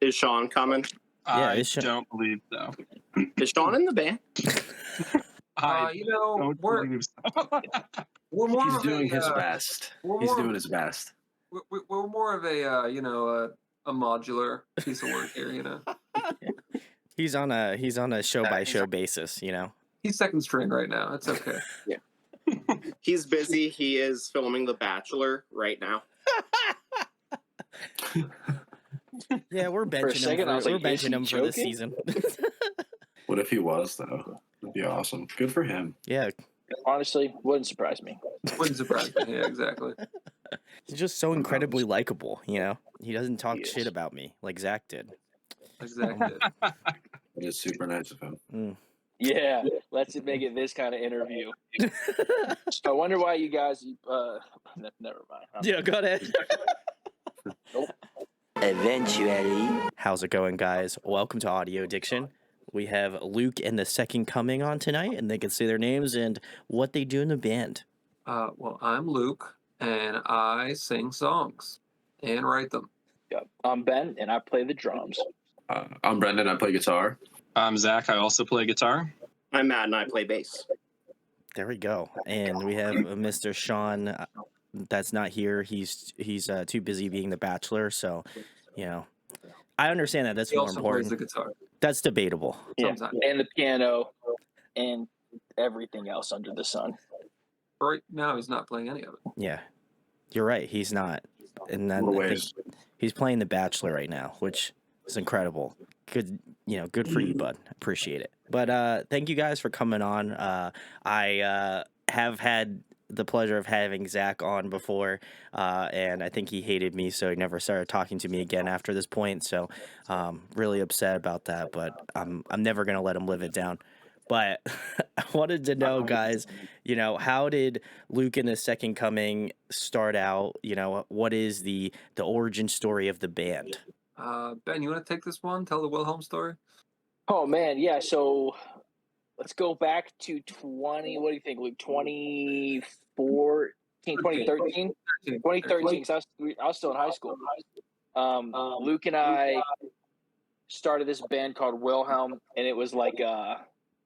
Is Sean coming? Yeah, I don't believe so. Is Sean in the band? We're more He's of doing a, his best. we're He's more doing of- his best. We're more of a modular piece of work here, He's on a show by show basis, He's second string right now. It's okay. He's busy. He is filming The Bachelor right now. Yeah, we're For a benching second, I him. was We're like, is benching he him for the joking? season. What if he was, though? That'd be awesome. Good for him. Yeah, Honestly, wouldn't surprise me. Wouldn't surprise me. Yeah, exactly. he's just so incredibly likable. He doesn't talk shit about me like Zach did. Exactly. It is super nice of him. Yeah, let's make it this kind of interview. So I wonder why you guys. Never mind. Yeah, go ahead. Eventually. How's it going, guys? Welcome to Audio Addiction. We have Luke and the Second Coming on tonight, and they can say their names and what they do in the band. Well, I'm Luke, and I sing songs and write them. Yep. I'm Ben, and I play the drums. I'm Brendan. I play guitar. I'm Zach. I also play guitar. I'm Matt, and I play bass. There we go. And we have Mr. Sean that's not here. He's too busy being the Bachelor, so I understand that. That's He more also important. plays the guitar. That's debatable. Yeah, Sometimes. and the piano, and everything else under the sun. Right now, he's not playing any of it. Yeah, you're right. He's not, and then Little I think ways. he's playing the Bachelor right now, which is incredible. Good, good for you, bud. Appreciate it. But thank you guys for coming on. I have had the pleasure of having Zach on before, and I think he hated me, so he never started talking to me again after this point. So, really upset about that. But I'm never gonna let him live it down. But I wanted to know, guys, how did Luke and the Second Coming start out? What is the origin story of the band? Ben, you want to take this one? Tell the Wilhelm story? Oh man, yeah. So let's go back to 20. What do you think, Luke? 2013. 2013. 'Cause I was still in high school. Luke and I started this band called Wilhelm, and it was like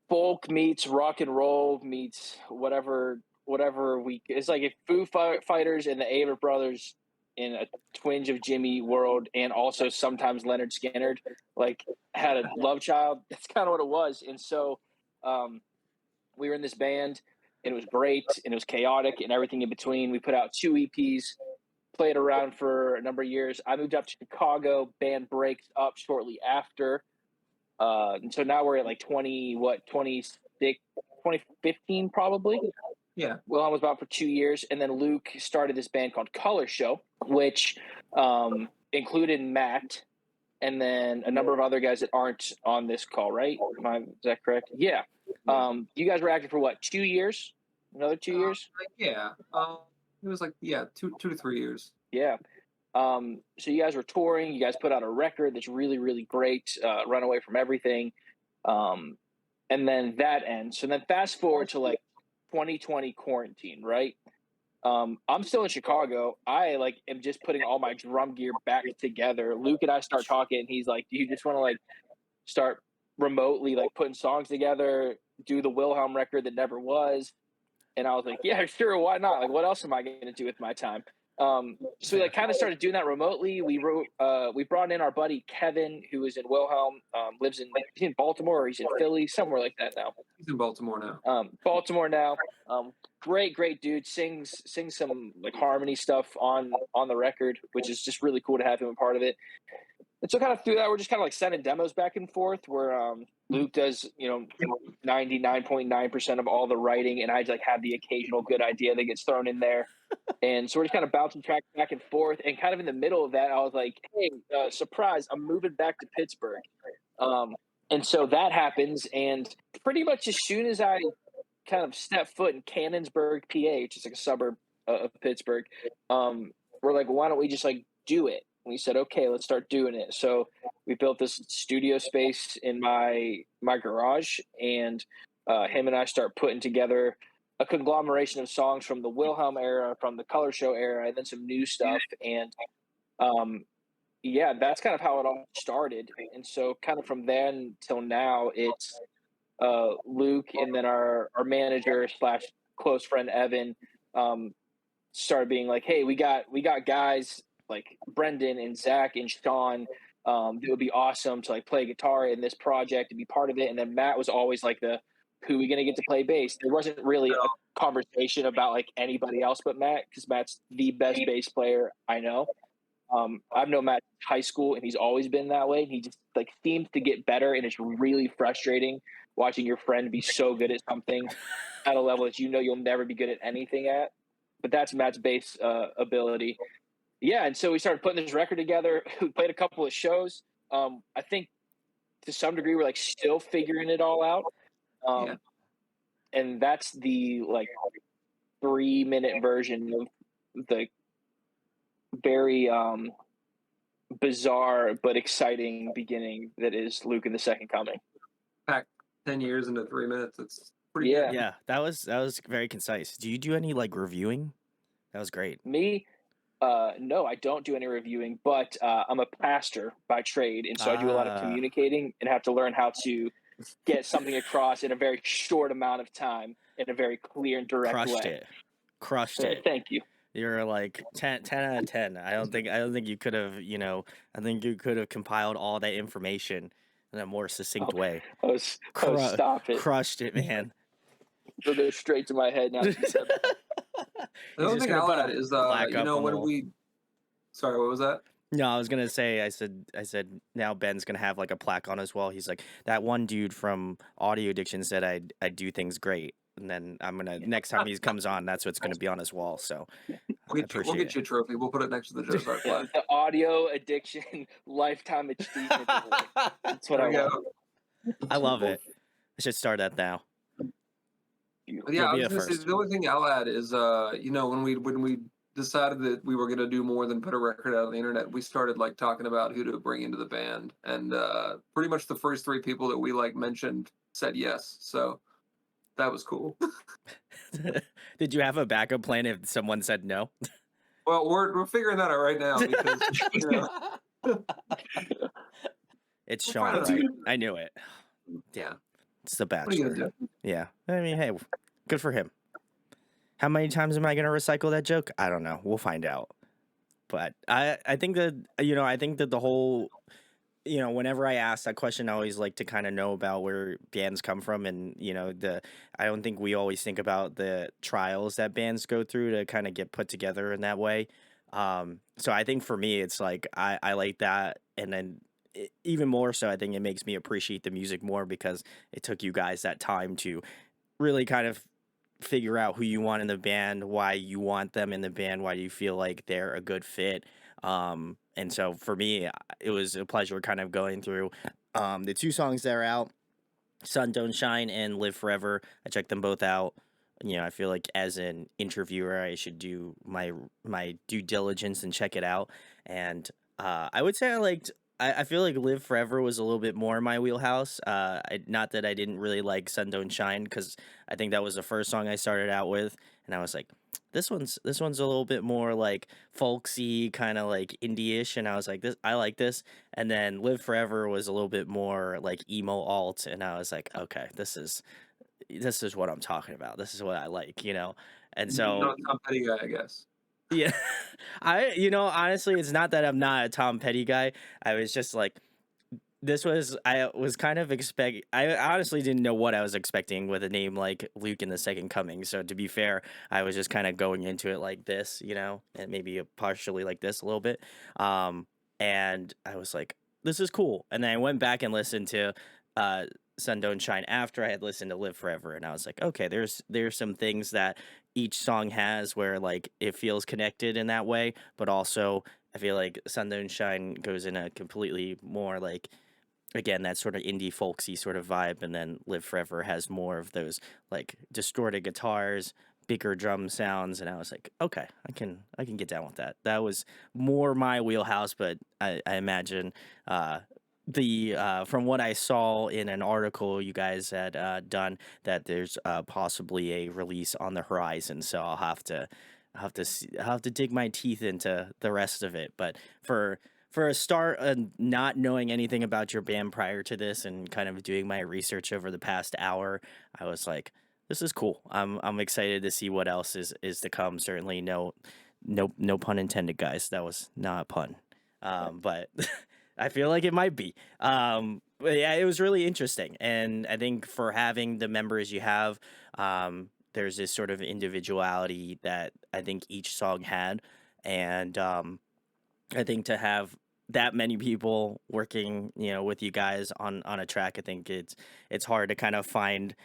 folk meets rock and roll meets whatever it's like if Foo Fighters and the Avett Brothers in a twinge of Jimmy world, and also sometimes Leonard Skinner had a love child. That's kind of what it was. And so we were in this band, and it was great, and it was chaotic and everything in between. We put out 2 EPs, played around for a number of years. I moved up to Chicago. Band breaks up shortly after. And so now we're at 2015 probably. Yeah. Wilhelm was about for 2 years, and then Luke started this band called Color Show, which included Matt, and then a number of other guys that aren't on this call, right? Is that correct? Yeah. You guys were active for what, 2 years? Another 2 years? Yeah. It was 2 to 3 years. Yeah. So you guys were touring. You guys put out a record that's really, really great, Run Away from Everything. And then that ends. So then fast forward to 2020 quarantine, right? I'm still in Chicago. I am just putting all my drum gear back together. Luke and I start talking, and he's like, do you just want to start remotely putting songs together, do the Wilhelm record that never was? And I was like, yeah, sure, why not? What else am I going to do with my time? So we kind of started doing that remotely. We brought in our buddy Kevin, who is in Wilhelm, lives in Baltimore, or he's in Philly, somewhere like that now. He's in Baltimore now. Great dude. Sings some harmony stuff on the record, which is just really cool to have him a part of it. And so kind of through that, we're just kind of sending demos back and forth where Luke does, 99.9% of all the writing, and I have the occasional good idea that gets thrown in there. And so we're just kind of bouncing tracks back and forth. And kind of in the middle of that, I was like, hey, surprise, I'm moving back to Pittsburgh. And so that happens. And pretty much as soon as I kind of step foot in Cannonsburg, PA, which is a suburb of Pittsburgh, we're like, why don't we just do it? And we said, okay, let's start doing it. So we built this studio space in my garage, and him and I start putting together a conglomeration of songs from the Wilhelm era, from the Color Show era, and then some new stuff. And yeah, that's kind of how it all started. And so kind of from then till now, it's Luke and then our manager slash close friend Evan um, started being like, hey, we got guys like Brendan and Zach and Sean. It would be awesome to like play guitar in this project and be part of it. And then Matt was always like the who are we gonna get to play bass? There wasn't really a conversation about like anybody else but Matt because Matt's the best bass player I know. I've known Matt since high school, and he's always been that way. He just like seems to get better, and it's really frustrating watching your friend be so good at something at a level that you know you'll never be good at anything at. But that's Matt's bass ability. Yeah, and so we started putting this record together. We played a couple of shows. I think to some degree we're like still figuring it all out. Yeah. And that's the like 3-minute version of the very bizarre but exciting beginning that is Luke and the Second Coming. Pack 10 years into 3 minutes. It's pretty Yeah. good. Yeah, that was very concise. Do you do any like reviewing? That was great. Me, no, I don't do any reviewing, but I'm a pastor by trade, and so I do a lot of Ah. communicating and have to learn how to get something across in a very short amount of time in a very clear and direct Crushed way. it. Crushed it. Thank you. You're like 10 out of 10. I don't think you could have, I think you could have compiled all that information in a more succinct way. Stop it. Crushed it, man. It'll go straight to my head now. The only thing I'll add is, plaque up on the when wall. we. Sorry, what was that? No, I was gonna say, I said now Ben's gonna have like a plaque on his wall. He's like, that one dude from Audio Addiction said I do things great, and then I'm gonna next time he comes on, that's what's gonna be on his wall. So We'll get you a trophy. We'll put it next to the Joe Star flag. The Audio Addiction Lifetime Achievement Award. That's what There I we go. want. I love it. I should start that now. But yeah, I You'll was be gonna a say first. the only thing I'll add is, when we decided that we were gonna do more than put a record out on the internet, we started like talking about who to bring into the band, and pretty much the first 3 people that we like mentioned said yes. So that was cool. Did you have a backup plan if someone said no? Well, we're figuring that out right now because It's We'll Sean, find out. right? I knew it. Yeah. It's the What are you Bachelor. gonna do? Yeah. I mean, hey, good for him. How many times am I going to recycle that joke? I don't know. We'll find out. But I think that, I think that the whole, whenever I ask that question, I always like to kind of know about where bands come from. And, I don't think we always think about the trials that bands go through to kind of get put together in that way. So I think for me, it's like, I like that. And then even more so, I think it makes me appreciate the music more because it took you guys that time to really kind of figure out who you want in the band, why you want them in the band, why do you feel like they're a good fit. And so for me, it was a pleasure kind of going through the 2 songs that are out, Sun Don't Shine and Live Forever. I checked them both out. I feel like as an interviewer, I should do my due diligence and check it out. And I would say I feel like Live Forever was a little bit more in my wheelhouse. Not that I didn't really like Sun Don't Shine because I think that was the first song I started out with, and I was like, this one's a little bit more like folksy, kind of like indie-ish, and I was like, I like this. And then Live Forever was a little bit more like emo alt, and I was like, okay, this is what I'm talking about. This is what I like, And so Not a Tom Petty guy, I guess. yeah, honestly, it's not that I'm not a Tom Petty guy. I was just like, I was kind of I honestly didn't know what I was expecting with a name like Luke in the Second Coming. So to be fair, I was just kind of going into it like this, and maybe partially like this a little bit. And I was like, this is cool. And then I went back and listened to Sun Don't Shine after I had listened to Live Forever, and I was like, okay, there's some things that each song has where like it feels connected in that way, but also I feel like Sun Don't Shine goes in a completely more like, again, that sort of indie folksy sort of vibe, and then Live Forever has more of those like distorted guitars, bigger drum sounds, and I was like, okay, I can get down with that. That was more my wheelhouse, but I imagine from what I saw in an article you guys had done, that there's possibly a release on the horizon. So I'll have to dig my teeth into the rest of it. But for for a start, not knowing anything about your band prior to this and kind of doing my research over the past hour, I was like, this is cool. I'm excited to see what else is to come. Certainly no pun intended, guys. That was not a pun. But I feel like it might be. But yeah, it was really interesting. And I think for having the members you have, there's this sort of individuality that I think each song had. And I think to have that many people working, with you guys on a track, I think it's hard to kind of find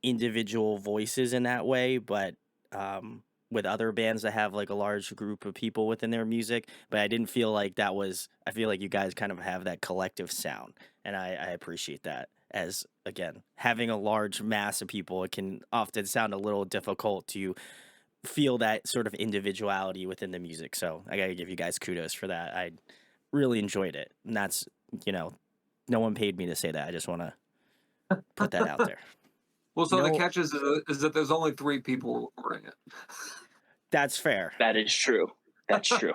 individual voices in that way, but with other bands that have like a large group of people within their music, but I didn't feel like that was. I feel like you guys kind of have that collective sound, and I appreciate that. As again, having a large mass of people, it can often sound a little difficult to feel that sort of individuality within the music. So I gotta give you guys kudos for that. I really enjoyed it, and that's no one paid me to say that. I just want to put that out there. Well, so the No- catch is that there's only 3 people recording it. That's fair. That is true. That's true.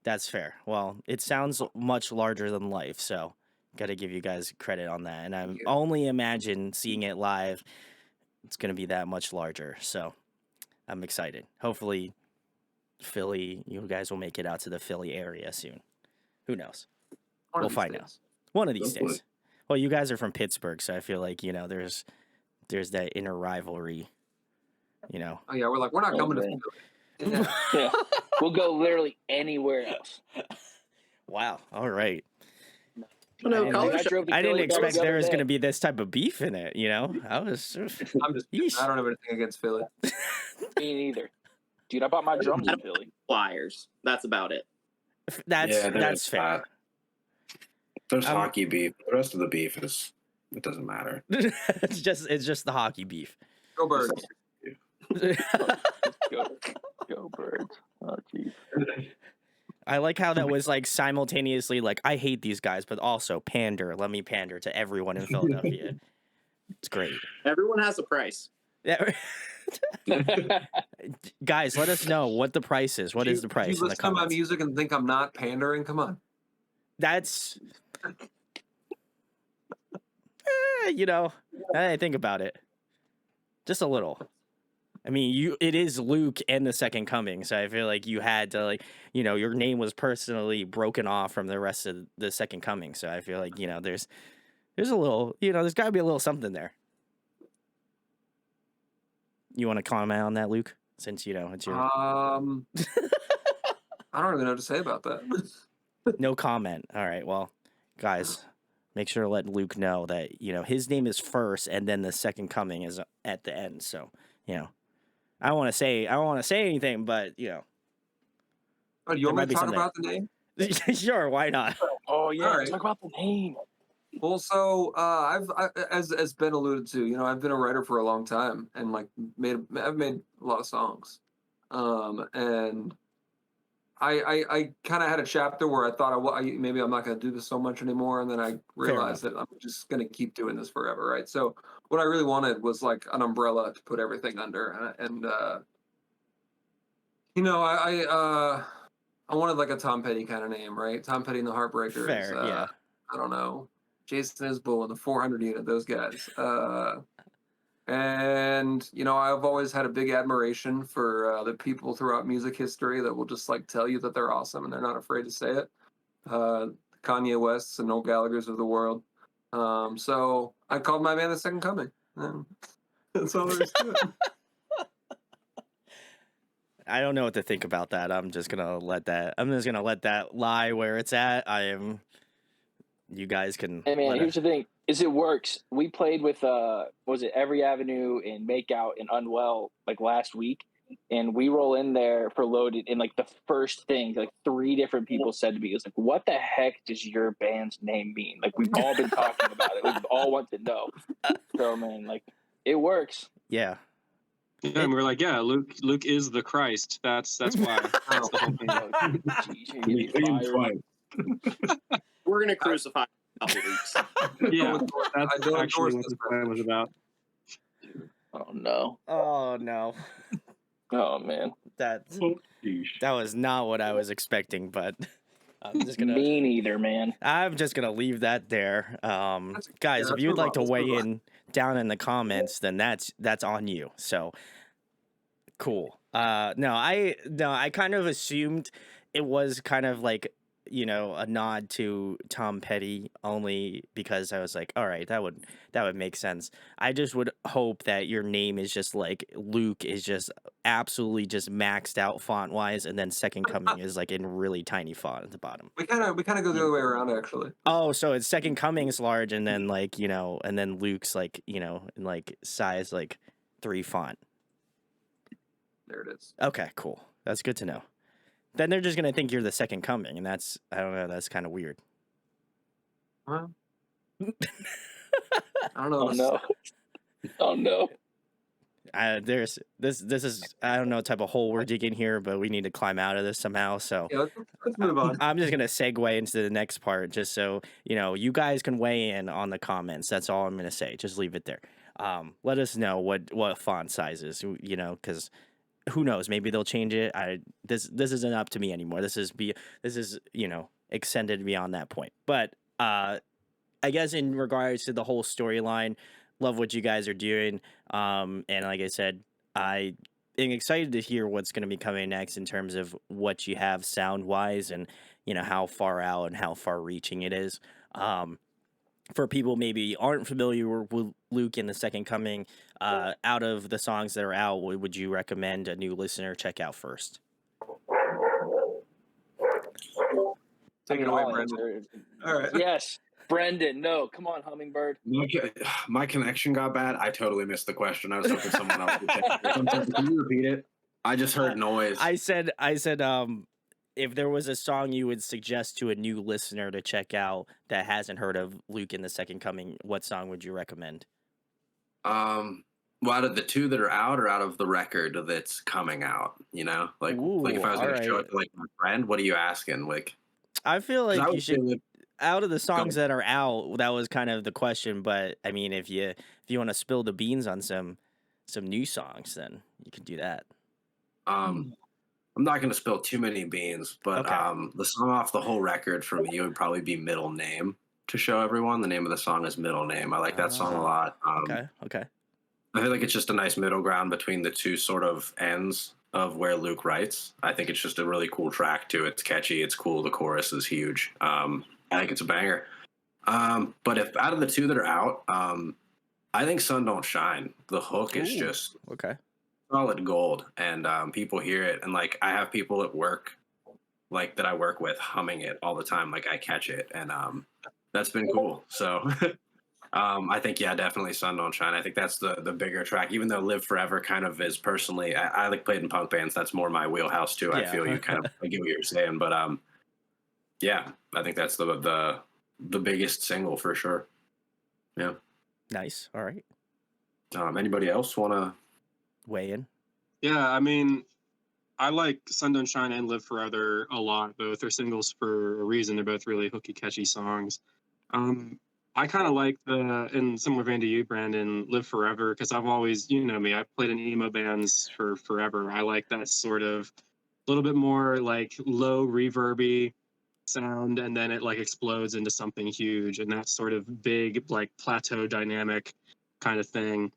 That's fair. Well, it sounds much larger than life, so got to give you guys credit on that. And I'm only imagine seeing it live, it's going to be that much larger. So I'm excited. Hopefully, Philly, you guys will make it out to the Philly area soon. Who knows? One of We'll these find days. out. One of these Hopefully. days. Well, you guys are from Pittsburgh, so I feel like there's that inner rivalry. Oh yeah, we're like, we're not Oh, coming to man. Philly. Yeah. Yeah. We'll go literally anywhere else. Wow. All right. Well, no, I college Like, I drove to I didn't Philly expect the there other was day. going to be this type of beef in it. I was. I'm just Yeesh. I don't have anything against Philly. Me neither. Dude, I bought my drums in Philly. Flyers. That's about it. That's Yeah, there that's is fair. that. There's Um, hockey beef. The rest of the beef it doesn't matter. it's just the hockey beef. Go Birds. Go Birds. Oh, jeez. I like how that was like simultaneously like I hate these guys, but also pander. Let me pander to everyone in Philadelphia. It's great. Everyone has a price. Yeah. Guys, let us know what the price is. What is the price You in the listen to my comments? music and think I'm not pandering? Come on. That's I think about it. Just a little. I mean, it is Luke and the Second Coming, so I feel like you had to your name was personally broken off from the rest of the Second Coming, so I feel like, there's a little, there's got to be a little something there. You want to comment on that, Luke? Since it's your I don't really know what to say about that. no comment. All right, well, guys, make sure to let Luke know that, his name is first and then the Second Coming is at the end, so, I don't want to say anything, but Oh, you There want might me be to talk something. about the name? sure, why not? Oh, yeah. All right. Talk about the name. Well, so as Ben alluded to, I've been a writer for a long time and like I've made a lot of songs, and I kind of had a chapter where I thought maybe I'm not going to do this so much anymore, and then I realized that I'm just going to keep doing this forever, right? So what I really wanted was like an umbrella to put everything under, and I wanted like a Tom Petty kind of name, right? Tom Petty and the Heartbreakers. Fair, yeah. I don't know. Jason Isbell and the 400 unit, those guys. And I've always had a big admiration for the people throughout music history that will just like tell you that they're awesome and they're not afraid to say it. Kanye Wests and Noel Gallagher's of the world. So I called my band The Second Coming. And that's all there is to it. I don't know what to think about that. I'm just gonna let that lie where it's at. You guys can. Hey, man, let here's the thing. It works. We played with, was it Every Avenue and Makeout and Unwell, like, last week. And we roll in there for Loaded, and, like, the first thing, like, 3 different people said to me, it's like, what the heck does your band's name mean? Like, we've all been talking about it. We all want to know. So, man, like, it works. Yeah. Yeah, and we were like, yeah, Luke is the Christ. That's why. That's the whole thing. Oh, geez, you're getting fired. We're gonna crucify in a couple weeks. Yeah, I that's don't actually endorse what this the plan was about. Oh, no. Oh no, Oh, man. that Oh, sheesh. was not what I was expecting. But I'm just gonna. Me neither, man. I'm just gonna leave that there. Guys, if let's you'd move like on, to let's move weigh on. in down in the comments, then that's on you. So cool. No, I kind of assumed it was kind of like, you know, a nod to Tom Petty, only because I was like, all right, that would make sense. I just would hope that your name is just like Luke is just absolutely just maxed out font wise, and then Second Coming is like in really tiny font at the bottom. We kind of go the other way around, actually. Oh, so it's Second Coming's large, and then like, you know, and then Luke's like, you know, in like size like 3 font. There it is. Okay, cool. That's good to know. Then they're just gonna think you're the Second Coming, and that's, I don't know, that's kind of weird. Well, I don't know. Oh no. Oh no. There's this is, I don't know what type of hole we're digging here, but we need to climb out of this somehow. So Yeah, let's move on. I'm just gonna segue into the next part, just so you know, you guys can weigh in on the comments. That's all I'm gonna say. Just leave it there. Let us know what font sizes, you know, because who knows? Maybe they'll change it. This isn't up to me anymore. This is you know, extended beyond that point. But I guess in regards to the whole storyline, love what you guys are doing. And like I said, I am excited to hear what's going to be coming next in terms of what you have sound wise, and you know how far out and how far reaching it is. For people maybe aren't familiar with Luke in the Second Coming, out of the songs that are out, what would you recommend a new listener check out first? Take it away, Brendan. Answer. All right. Yes, Brendan. No, come on, Hummingbird. My connection got bad. I totally missed the question. I was hoping someone else would take it. Can you repeat it? I just heard noise. I said, if there was a song you would suggest to a new listener to check out that hasn't heard of Luke in the Second Coming, what song would you recommend? Well, out of the 2 that are out, or out of the record that's coming out, you know, like if I was going to show it to like my friend, what are you asking? Like, I feel like you should, like, out of the songs that are out, that was kind of the question. But I mean, if you want to spill the beans on some new songs, then you can do that. I'm not going to spill too many beans, but Okay. the song off the whole record for me would probably be Middle Name, to show everyone. The name of the song is Middle Name. I like that song a lot. Okay. I feel like it's just a nice middle ground between the 2 sort of ends of where Luke writes. I think it's just a really cool track too. It's catchy. It's cool. The chorus is huge. I think it's a banger. But if out of the 2 that are out, I think Sun Don't Shine. The hook is just Okay. solid gold, and people hear it, and like I have people at work, like that I work with, humming it all the time. Like I catch it, and that's been cool. So I think, yeah, definitely Sun Don't Shine. I think that's the bigger track, even though Live Forever kind of is, personally, I like played in punk bands. That's more my wheelhouse too. I Yeah. feel you kind of, I get what you're saying, but yeah, I think that's the biggest single for sure. Yeah. Nice. All right. Anybody else want to Weigh in. Yeah, I mean, I like Sun Don't Shine and Live Forever a lot. Both are singles for a reason. They're both really hooky, catchy songs. I kind of like in similar vein to you, Brandon, Live Forever, because I've always, you know me, I've played in emo bands for forever. I like that sort of a little bit more like low reverby sound, and then it like explodes into something huge, and that sort of big like plateau dynamic kind of thing.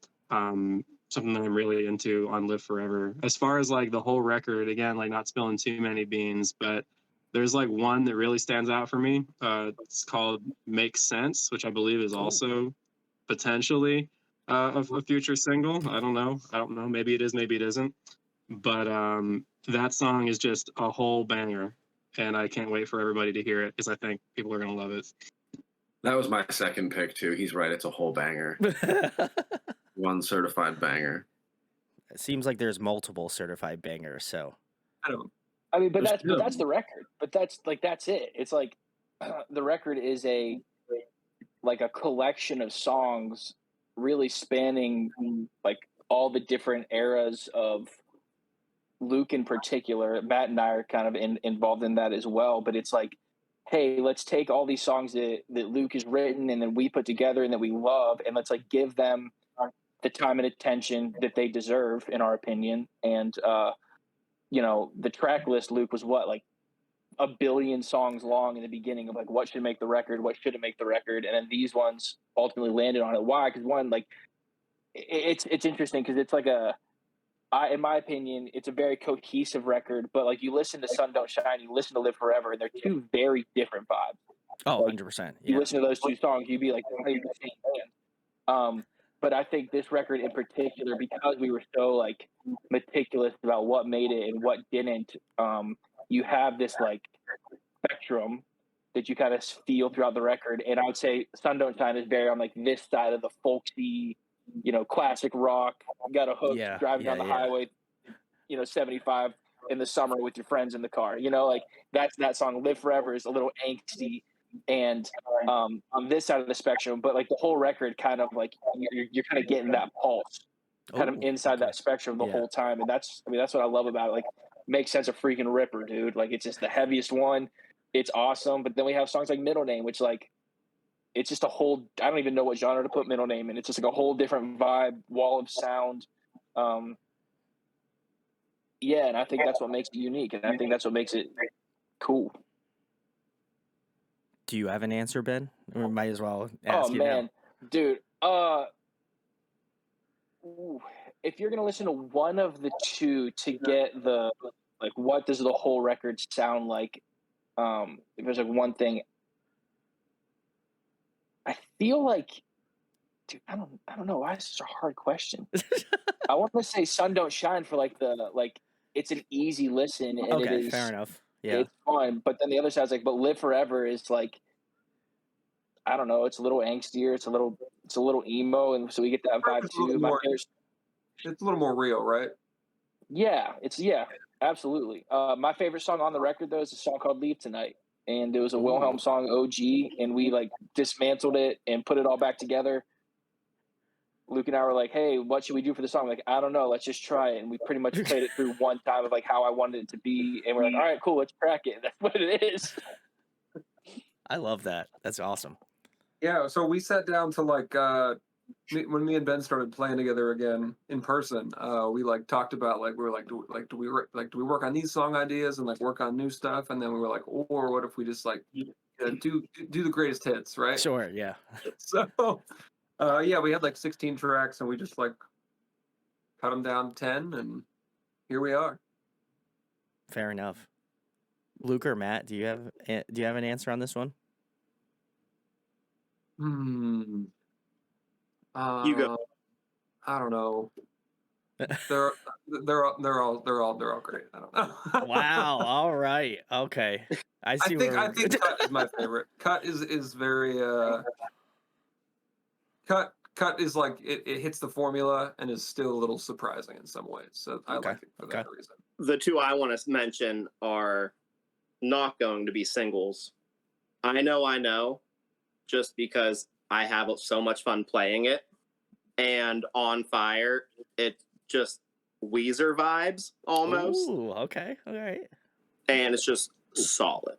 Something that I'm really into on Live Forever. As far as like the whole record, again, like not spilling too many beans, but there's like one that really stands out for me. It's called Make Sense, which I believe is also potentially a future single. I don't know. Maybe it is, maybe it isn't. But that song is just a whole banger, and I can't wait for everybody to hear it because I think people are gonna love it. That was my second pick too. He's right. It's a whole banger. One certified banger. It seems like there's multiple certified bangers. So I mean, but that's the record. But that's it. It's like the record is a collection of songs, really spanning like all the different eras of Luke in particular. Matt and I are kind of involved in that as well. But it's like, hey, let's take all these songs that Luke has written and then we put together and that we love, and let's like give them the time and attention that they deserve, in our opinion. And you know, the track list, Luke, was what, like a billion songs long in the beginning of like what should make the record, what shouldn't make the record, and then these ones ultimately landed on it. Why? Because one, like it's interesting because it's like in my opinion, it's a very cohesive record. But like you listen to Sun Don't Shine, you listen to Live Forever, and they're two very different vibes. Oh, Like, 100%. you Yeah. listen to those two songs, you'd be like, "Why are you the same band?" But I think this record in particular, because we were so like meticulous about what made it and what didn't, you have this like spectrum that you kind of feel throughout the record. And I would say Sun Don't Shine is very on like this side of the folksy, classic rock. You got a hook Yeah, driving down yeah, the yeah. highway, 75 in the summer with your friends in the car. Like that's that song. Live Forever is a little angsty, and on this side of the spectrum, but like the whole record, kind of like you're kind of getting that pulse, kind of Ooh, inside okay. that spectrum the Yeah. whole time, and that's what I love about it. Like, makes sense a freaking ripper, dude. Like, it's just the heaviest one. It's awesome, but then we have songs like Middle Name, which like it's just a whole. I don't even know what genre to put Middle Name in. It's just like a whole different vibe, wall of sound. Yeah, and I think that's what makes it unique, and I think that's what makes it cool. Do you have an answer, Ben? We might as well Oh ask you now. man, dude. If you're gonna listen to one of the two to get the like, what does the whole record sound like? If there's like one thing, I feel like, dude, I don't know why this is a hard question. I want to say Sun Don't Shine for like it's an easy listen and it Okay, is fair enough. Yeah. it's fun. But then the other side's like, but Live Forever is like, I don't know, it's a little angstier, it's a little emo, and so we get that vibe It's a little too. more- It's a little more real, right? Yeah, absolutely. My favorite song on the record though is a song called "Leave Tonight," and it was a Ooh. Wilhelm song, OG, and we like dismantled it and put it all back together. Luke and I were like, "Hey, what should we do for the song?" Like, I don't know, let's just try it. And we pretty much played it through one time of like how I wanted it to be, and we're like, "All right, cool, let's crack it." That's what it is. I love that. That's awesome. Yeah, so we sat down to like when me and Ben started playing together again in person. We like talked about like we were like do we work on these song ideas and like work on new stuff, and then we were like, or what if we just like do the greatest hits, right? Sure, yeah. So yeah, we had like 16 tracks, and we just like cut them down to 10, and here we are. Fair enough. Luke or Matt, do you have an answer on this one? You go. I don't know. They're all great. I don't know. Wow. All right. Okay. I see. I think Cut is my favorite. Cut is very Cut is like it hits the formula and is still a little surprising in some ways. So I like it for that reason. The two I want to mention are not going to be singles. I know, just because I have so much fun playing it. And On Fire, it's just Weezer vibes almost. Ooh, okay. All right. And it's just solid.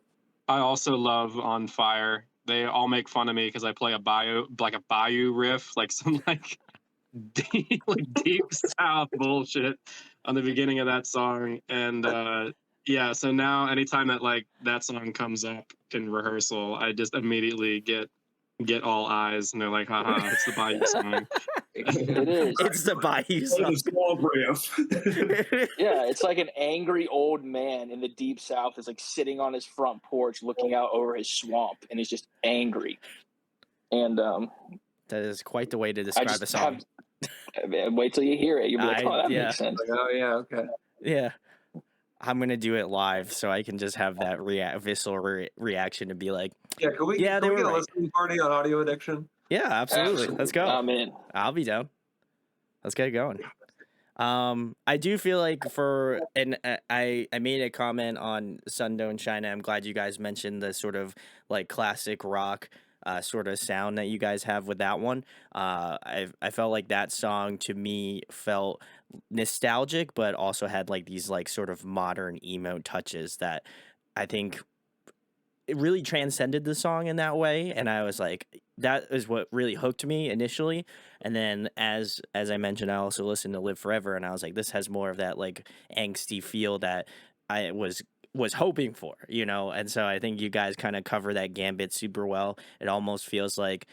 I also love On Fire. They all make fun of me because I play a bayou riff, like some like deep south bullshit on the beginning of that song. And yeah, so now anytime that like that song comes up in rehearsal, I just immediately get all eyes, and they're like, haha, it's the bayou song. It is. It's the Bayou song. Yeah, it's like an angry old man in the deep south is like sitting on his front porch looking out over his swamp, and he's just angry. And That is quite the way to describe a song. Wait till you hear it. You'll be like, "Oh, that yeah. makes sense." Like, oh yeah, okay. Yeah. I'm gonna do it live so I can just have that visceral reaction to be like, Yeah, can we Yeah, they get were a right. listening party on Audio Addiction? yeah, absolutely. Let's go. I'm in. I'll be down. Let's get it going. I do feel like I made a comment on Sun Don't Shine. I'm glad you guys mentioned the sort of like classic rock sort of sound that you guys have with that one. I felt like that song to me felt nostalgic, but also had like these like sort of modern emo touches that I think it really transcended the song in that way, and I was like, that is what really hooked me initially. And then as I mentioned, I also listened to Live Forever, and I was like, this has more of that like angsty feel that I was was hoping for, you know. And so I think you guys kind of cover that gambit super well. It almost feels like,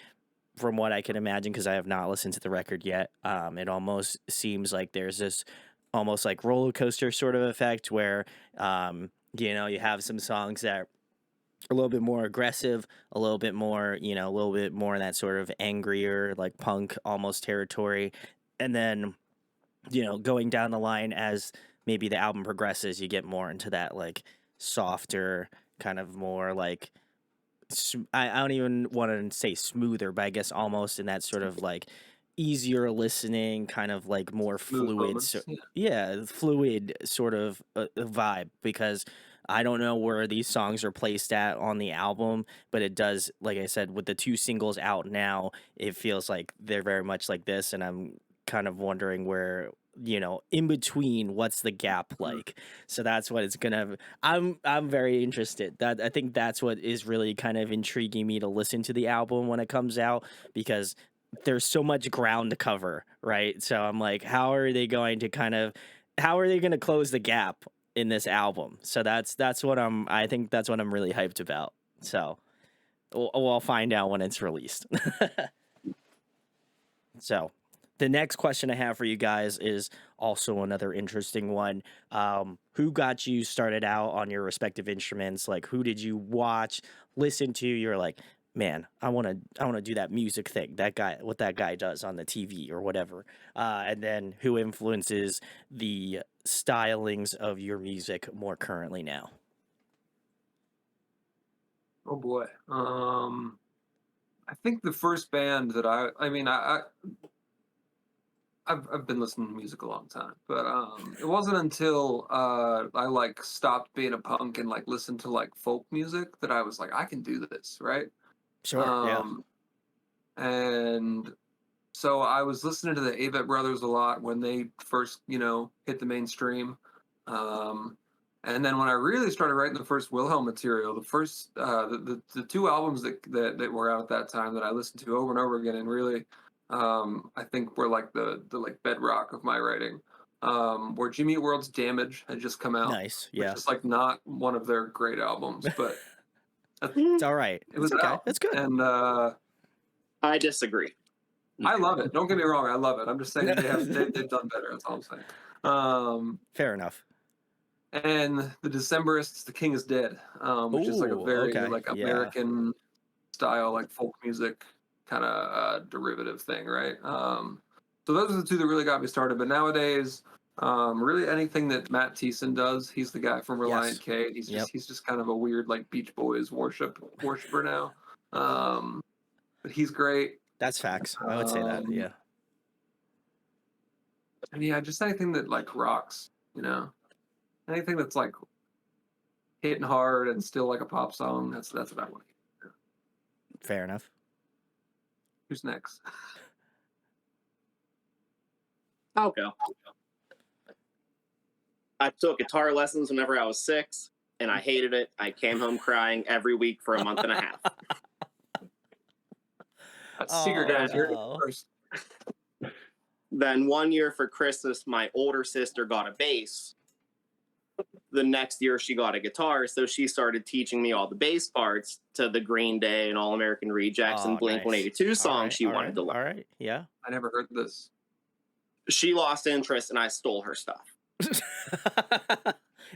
from what I can imagine, because I have not listened to the record yet, it almost seems like there's this almost like roller coaster sort of effect where, you know, you have some songs that are a little bit more aggressive, a little bit more, you know, a little bit more in that sort of angrier, like punk almost territory. And then, you know, going down the line as maybe the album progresses, you get more into that like softer, kind of more like, I don't even want to say smoother, but I guess almost in that sort of like easier listening, kind of like more Smooth fluid, moments, yeah. yeah, fluid sort of vibe. Because I don't know where these songs are placed at on the album, but it does, like I said, with the 2 singles out now, it feels like they're very much like this, and I'm kind of wondering where, you know, in between, what's the gap like. So that's what it's gonna, I'm very interested. That, I think that's what is really kind of intriguing me to listen to the album when it comes out, because there's so much ground to cover, right? So I'm like, how are they going to close the gap in this album? So that's what I think that's what I'm really hyped about. So we'll find out when it's released. So the next question I have for you guys is also another interesting one. Who got you started out on your respective instruments? Like, who did you watch, listen to? You're like, man, I want to do that music thing. What that guy does on the TV or whatever. And then who influences the stylings of your music more currently now? Oh boy. I think the first band that I've been listening to music a long time, but it wasn't until I like stopped being a punk and like listened to like folk music that I was like, I can do this, right? Sure. Yeah. And so I was listening to the Avett Brothers a lot when they first, you know, hit the mainstream. And then when I really started writing the first Wilhelm material, the first the 2 albums that were out at that time that I listened to over and over again, and really I think were like the like bedrock of my writing, where Jimmy Eat World's Damage had just come out. Nice. Yeah. Which is like not one of their great albums, but It's all right. it was okay. out. It's good. And I disagree. I love it. Don't get me wrong, I love it. I'm just saying they've done better. That's all I'm saying. Fair enough. And the Decemberists, The King is Dead, which is like a very like American style, like folk music kind of derivative thing, right? So those are the 2 that really got me started. But nowadays, really anything that Matt Thiessen does, he's the guy from Reliant K. He's just kind of a weird like Beach Boys worshiper now. But he's great. That's facts. I would say that. Yeah. And yeah, just anything that like rocks, you know. Anything that's like hitting hard and still like a pop song, that's what I want to hear. Fair enough. Who's next? I'll go. I took guitar lessons whenever I was 6, and I hated it. I came home crying every week for a month and a half. That's secret, guys. You're first. Then one year for Christmas, my older sister got a bass. The next year she got a guitar, so she started teaching me all the bass parts to the Green Day and All American Rejects and Blink-182 songs she wanted to learn. All right, yeah. I never heard this. She lost interest and I stole her stuff.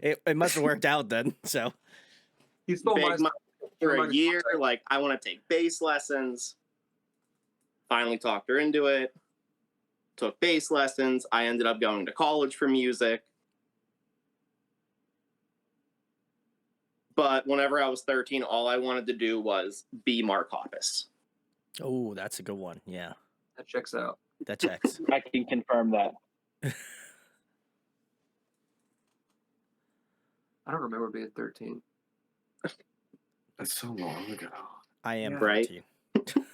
It must have worked out then. So you stole my for a year. Like, I want to take bass lessons. Finally talked her into it. Took bass lessons. I ended up going to college for music. But whenever I was 13, all I wanted to do was be Mark Hoppus. Oh, that's a good one. Yeah. That checks out. That checks. I can confirm that. I don't remember being 13. That's so long ago. I am right. 13.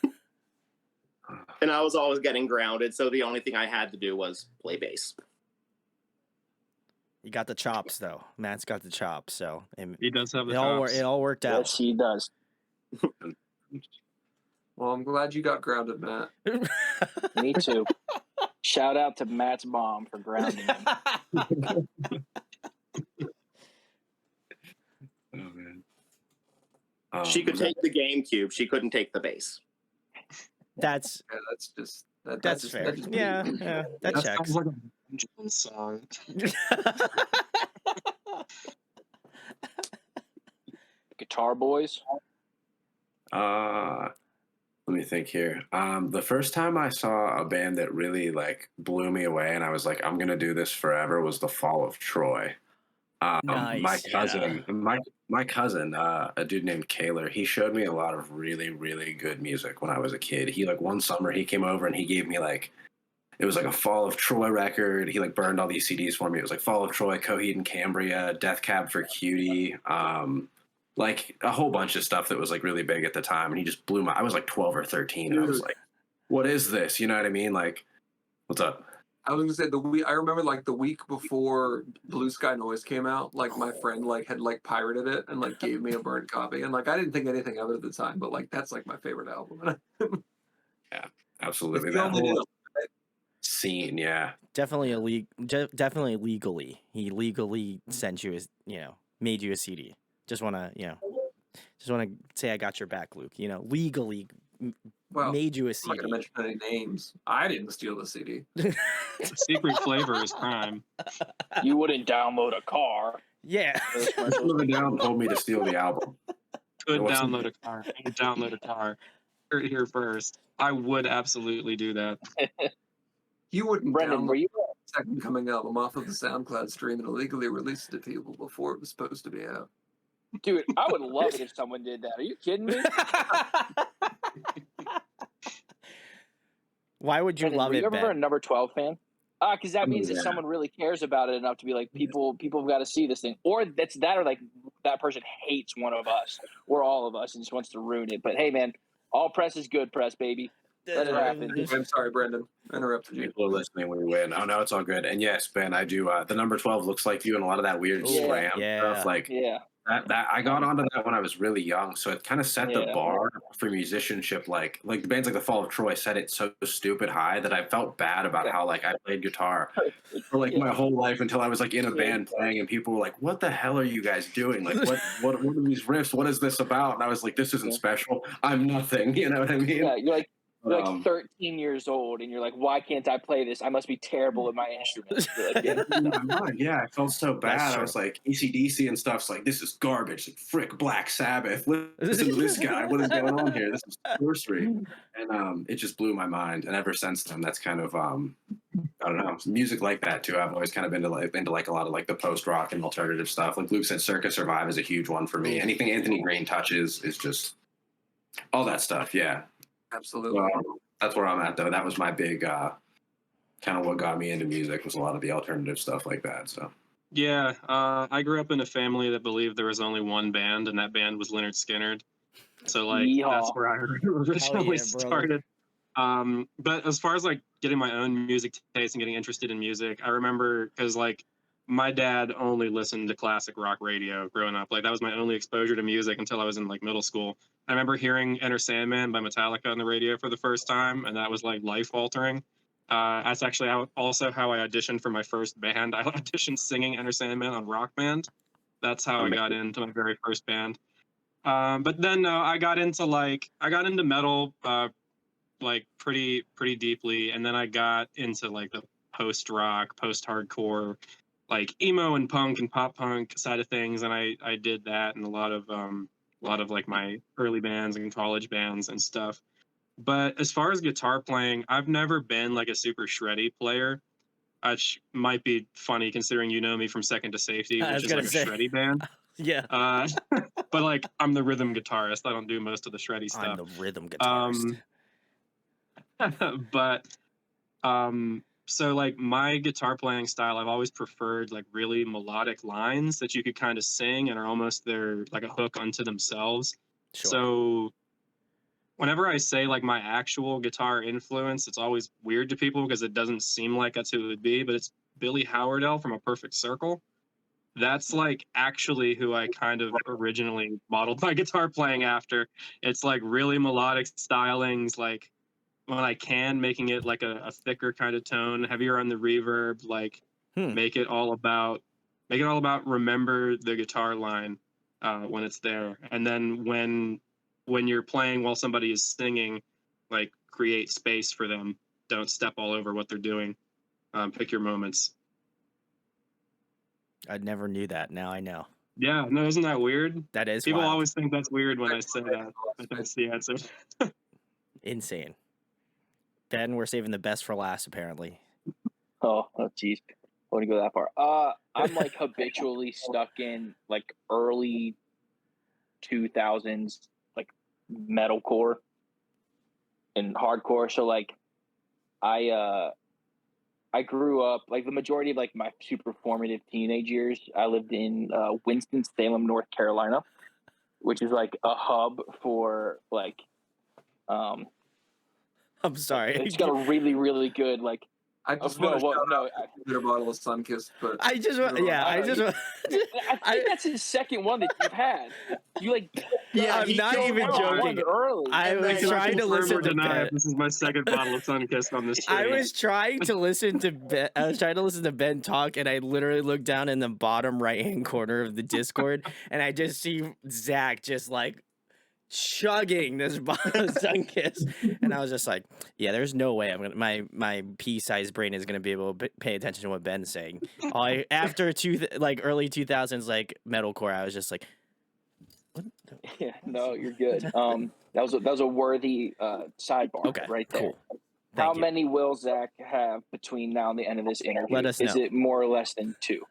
And I was always getting grounded, so the only thing I had to do was play bass. You got the chops, though. Matt's got the chops, so he does have the chops. It all worked out. Yes, he does. Well, I'm glad you got grounded, Matt. Me too. Shout out to Matt's mom for grounding him. She could was that- take the GameCube. She couldn't take the bass. That's Yeah, that's just that's fair. That just Yeah, yeah, that That checks. sounds like a Benjamin song. Guitar Boys. Let me think here. The first time I saw a band that really like blew me away, and I was like, I'm gonna do this forever, was The Fall of Troy. My Nice, cousin, my cousin, a dude named Kaler, he showed me a lot of really, really good music when I was a kid. He like one summer he came over and he gave me like it was like a Fall of Troy record. He like burned all these CDs for me. It was like Fall of Troy, Coheed and Cambria, Death Cab for Cutie, like a whole bunch of stuff that was like really big at the time. And he just blew my. I was like 12 or 13, and I was Dude. like, "What is this?" You know what I mean? Like, what's up? I was gonna say I remember like the week before Blue Sky Noise came out, like my friend like had like pirated it and like gave me a burned copy, and like I didn't think anything of it at the time, but like that's like my favorite album. Absolutely, It's the that only whole deal. scene. Yeah, definitely definitely legally. He legally sent you made you a CD. Just wanna say I got your back, Luke. Legally Well, made you a I'm not gonna CD. mention any names. I didn't steal the CD. Secret flavor is crime. You wouldn't download a car. Yeah. Those commercials. Living Down told me to steal the album. Could It wasn't- download a car. Could download a car. Heard it here first. I would absolutely do that. You wouldn't Brendan, were download you? the second coming album off of the SoundCloud stream and illegally release it to people before it was supposed to be out. Dude, I would love it if someone did that. Are you kidding me? Why would you Brendan, love were you it, ever a Ben? number 12 fan? Because that means that Yeah. someone really cares about it enough to be like, people have got to see this thing. Or that's that, or like that person hates one of us or all of us and just wants to ruin it. But hey, man, all press is good press, baby. Let it happen. I'm sorry, Brendan. I interrupted you. People are listening when we win. Oh no, it's all good. And yes, Ben, I do. The number 12 looks like you and a lot of that weird Yeah. slam Yeah. stuff. Like Yeah. that I got onto that when I was really young, so it kind of set the Yeah. bar for musicianship. Like the bands like the Fall of Troy set it so stupid high that I felt bad about how like I played guitar for like my whole life until I was like in a band playing, and people were like, "What the hell are you guys doing? Like, what are these riffs? What is this about?" And I was like, "This isn't special. I'm nothing." You know what I mean? Yeah, you're like 13 13 years old, and you're like, why can't I play this? I must be terrible at my instrument. You're like, yeah, I felt so That's bad. I true. was like, AC/DC and stuff's like, this is garbage. Like, frick, Black Sabbath. Listen to this guy. What is going on here? This is sorcery. And it just blew my mind. And ever since then, that's kind of I don't know, music like that too. I've always kind of been into like a lot of like the post rock and alternative stuff. Like Luke said, Circa Survive is a huge one for me. Anything Anthony Green touches is just all that stuff. Yeah. Absolutely. That's where I'm at though. That was my big kind of what got me into music, was a lot of the alternative stuff like that. So Yeah, I grew up in a family that believed there was only one band, and that band was Leonard Skinner. So like that's Yeehaw. where I originally yeah, brother. started. But as far as like getting my own music taste and getting interested in music, I remember because like my dad only listened to classic rock radio growing up. Like that was my only exposure to music until I was in like middle school. I remember hearing Enter Sandman by Metallica on the radio for the first time, and that was like life altering. That's actually also how I auditioned for my first band. I auditioned singing Enter Sandman on Rock Band. That's how I got into my very first band. But then I got into metal like pretty deeply, and then I got into like the post rock, post hardcore, like emo and punk and pop punk side of things, and I did that in a lot of like my early bands and college bands and stuff. But as far as guitar playing, I've never been like a super shreddy player, which might be funny considering you know me from Second to Safety, I was which is gonna like say. a shreddy band. Yeah. But like I'm the rhythm guitarist. I don't do most of the shreddy I'm stuff. the rhythm guitarist. But so like my guitar playing style, I've always preferred like really melodic lines that you could kind of sing and are almost they're like a hook unto themselves. Sure. So whenever I say like my actual guitar influence, it's always weird to people because it doesn't seem like that's who it would be, but it's Billy Howardell from A Perfect Circle. That's like actually who I kind of originally modeled my guitar playing after. It's like really melodic stylings, like when I can, making it like a thicker kind of tone, heavier on the reverb, like make it all about remember the guitar line. when it's there. And then when you're playing while somebody is singing, like create space for them. Don't step all over what they're doing. Pick your moments. I never knew that. Now I know. Yeah, no, isn't that weird? That is People wild. always think that's weird when I say that, but that's the answer. Insane. Ben, we're saving the best for last, apparently. Oh, jeez. I want to go that far. I'm like habitually stuck in like early 2000s, like metalcore and hardcore. So like, I grew up like the majority of like my super formative teenage years. I lived in Winston-Salem, North Carolina, which is like a hub for like, I'm sorry. it's got a really, really good like. I just no, want to well, shout no, out their bottle of Sunkist, but I just want, yeah, I just want. I think that's his second one that you've had. You like, Yeah, I'm he not killed even one. joking. Early. I And was then- trying to Confirm listen or to deny Ben. if this is my second bottle of Sunkist on this stream. I was trying to listen to Ben. I was trying to listen to Ben talk, and I literally looked down in the bottom right-hand corner of the Discord, and I just see Zach just like chugging this bottle of Sunkist, and I was just like, "Yeah, there's no way I'm gonna my pea-sized brain is gonna be able to pay attention to what Ben's saying." After early 2000s like metalcore, I was just like, Yeah, no, you're good. That was a worthy sidebar "Okay, right there. cool." How Thank you. many will Zach have between now and the end of this interview? Let us Is know. it more or less than 2?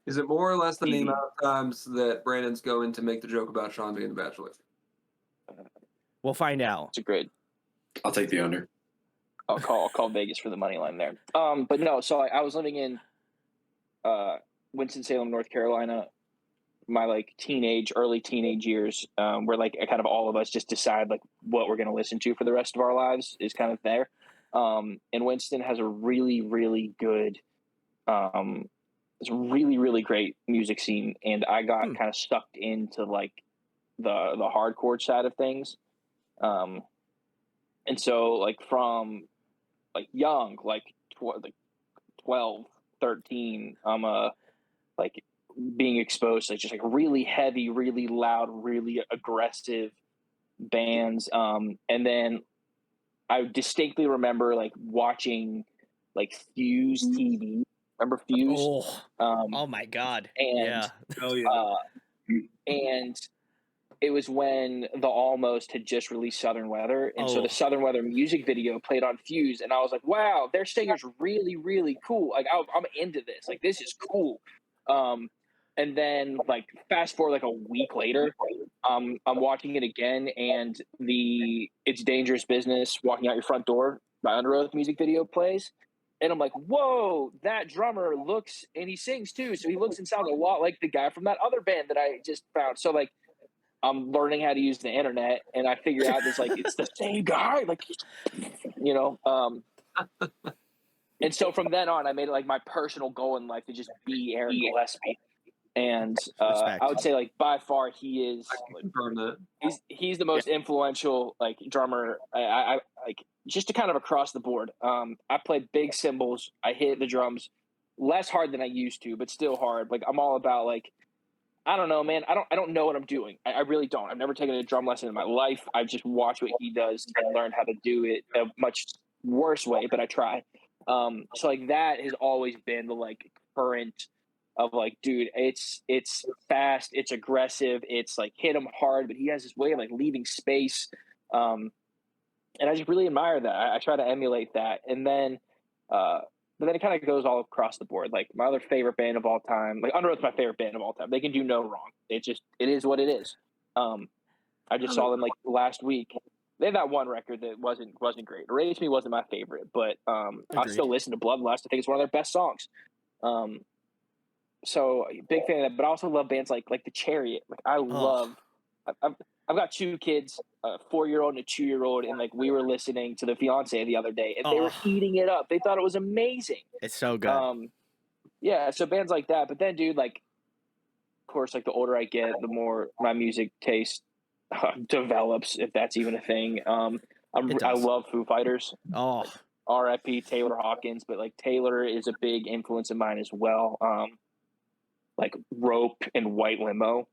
is it more or less than the Easy. amount of times that Brandon's going to make the joke about Sean being the Bachelor? We'll find out. It's a good. I'll take the under. I'll call Vegas for the money line there. But no, so I was living in Winston-Salem, North Carolina. My like early teenage years, where like kind of all of us just decide like what we're going to listen to for the rest of our lives is kind of there. And Winston has a really, really good, it's a really, really great music scene. And I got kind of sucked into like the hardcore side of things. And so like from like young, like 12, 13, I'm like being exposed to just like really heavy, really loud, really aggressive bands. And then I distinctly remember like watching like Fuse TV. Remember Fuse? Oh my God. And Yeah. Oh yeah. and it was when the Almost had just released Southern Weather, and so the Southern Weather music video played on Fuse, and I was like, "Wow, their singer's really, really cool. Like, I'm into this. Like, this is cool." And then, like, fast forward like a week later, I'm watching it again, and the "It's Dangerous Business" "Walking Out Your Front Door" by Under Oath music video plays, and I'm like, "Whoa, that drummer looks and he sings too, so he looks and sounds a lot like the guy from that other band that I just found." So like, I'm learning how to use the internet, and I figure out this like it's the same guy, like, you know. And so from then on, I made it like my personal goal in life to just be Aaron Gillespie. And I would say like by far he is Confirm that. he's the most influential like drummer. I like just to kind of across the board. I play big cymbals. I hit the drums less hard than I used to, but still hard. Like I'm all about like, I don't know, man. I don't know what I'm doing. I really don't. I've never taken a drum lesson in my life. I've just watched what he does and learned how to do it a much worse way, but I try. So like that has always been the like current of like, dude, it's fast, it's aggressive, it's like hit him hard, but he has this way of like leaving space. And I just really admire that. I try to emulate that. And then but then it kind of goes all across the board. Like my other favorite band of all time, like Under Oath's my favorite band of all time. They can do no wrong. It is what it is. I just saw them like last week. They had that one record that wasn't great. Erase Me wasn't my favorite, but I still listen to Bloodlust. I think it's one of their best songs. So big fan of that. But I also love bands like The Chariot. Like I love. I've got 2 kids, a 4-year-old and a 2-year-old, and like we were listening to The Fiance the other day, and they were eating it up. They thought it was amazing. It's so good. Yeah, so bands like that. But then, dude, like, of course, like the older I get, the more my music taste develops, if that's even a thing. I love Foo Fighters. Oh, R.I.P. Taylor Hawkins, but like Taylor is a big influence of mine as well. Like Rope and White Limo.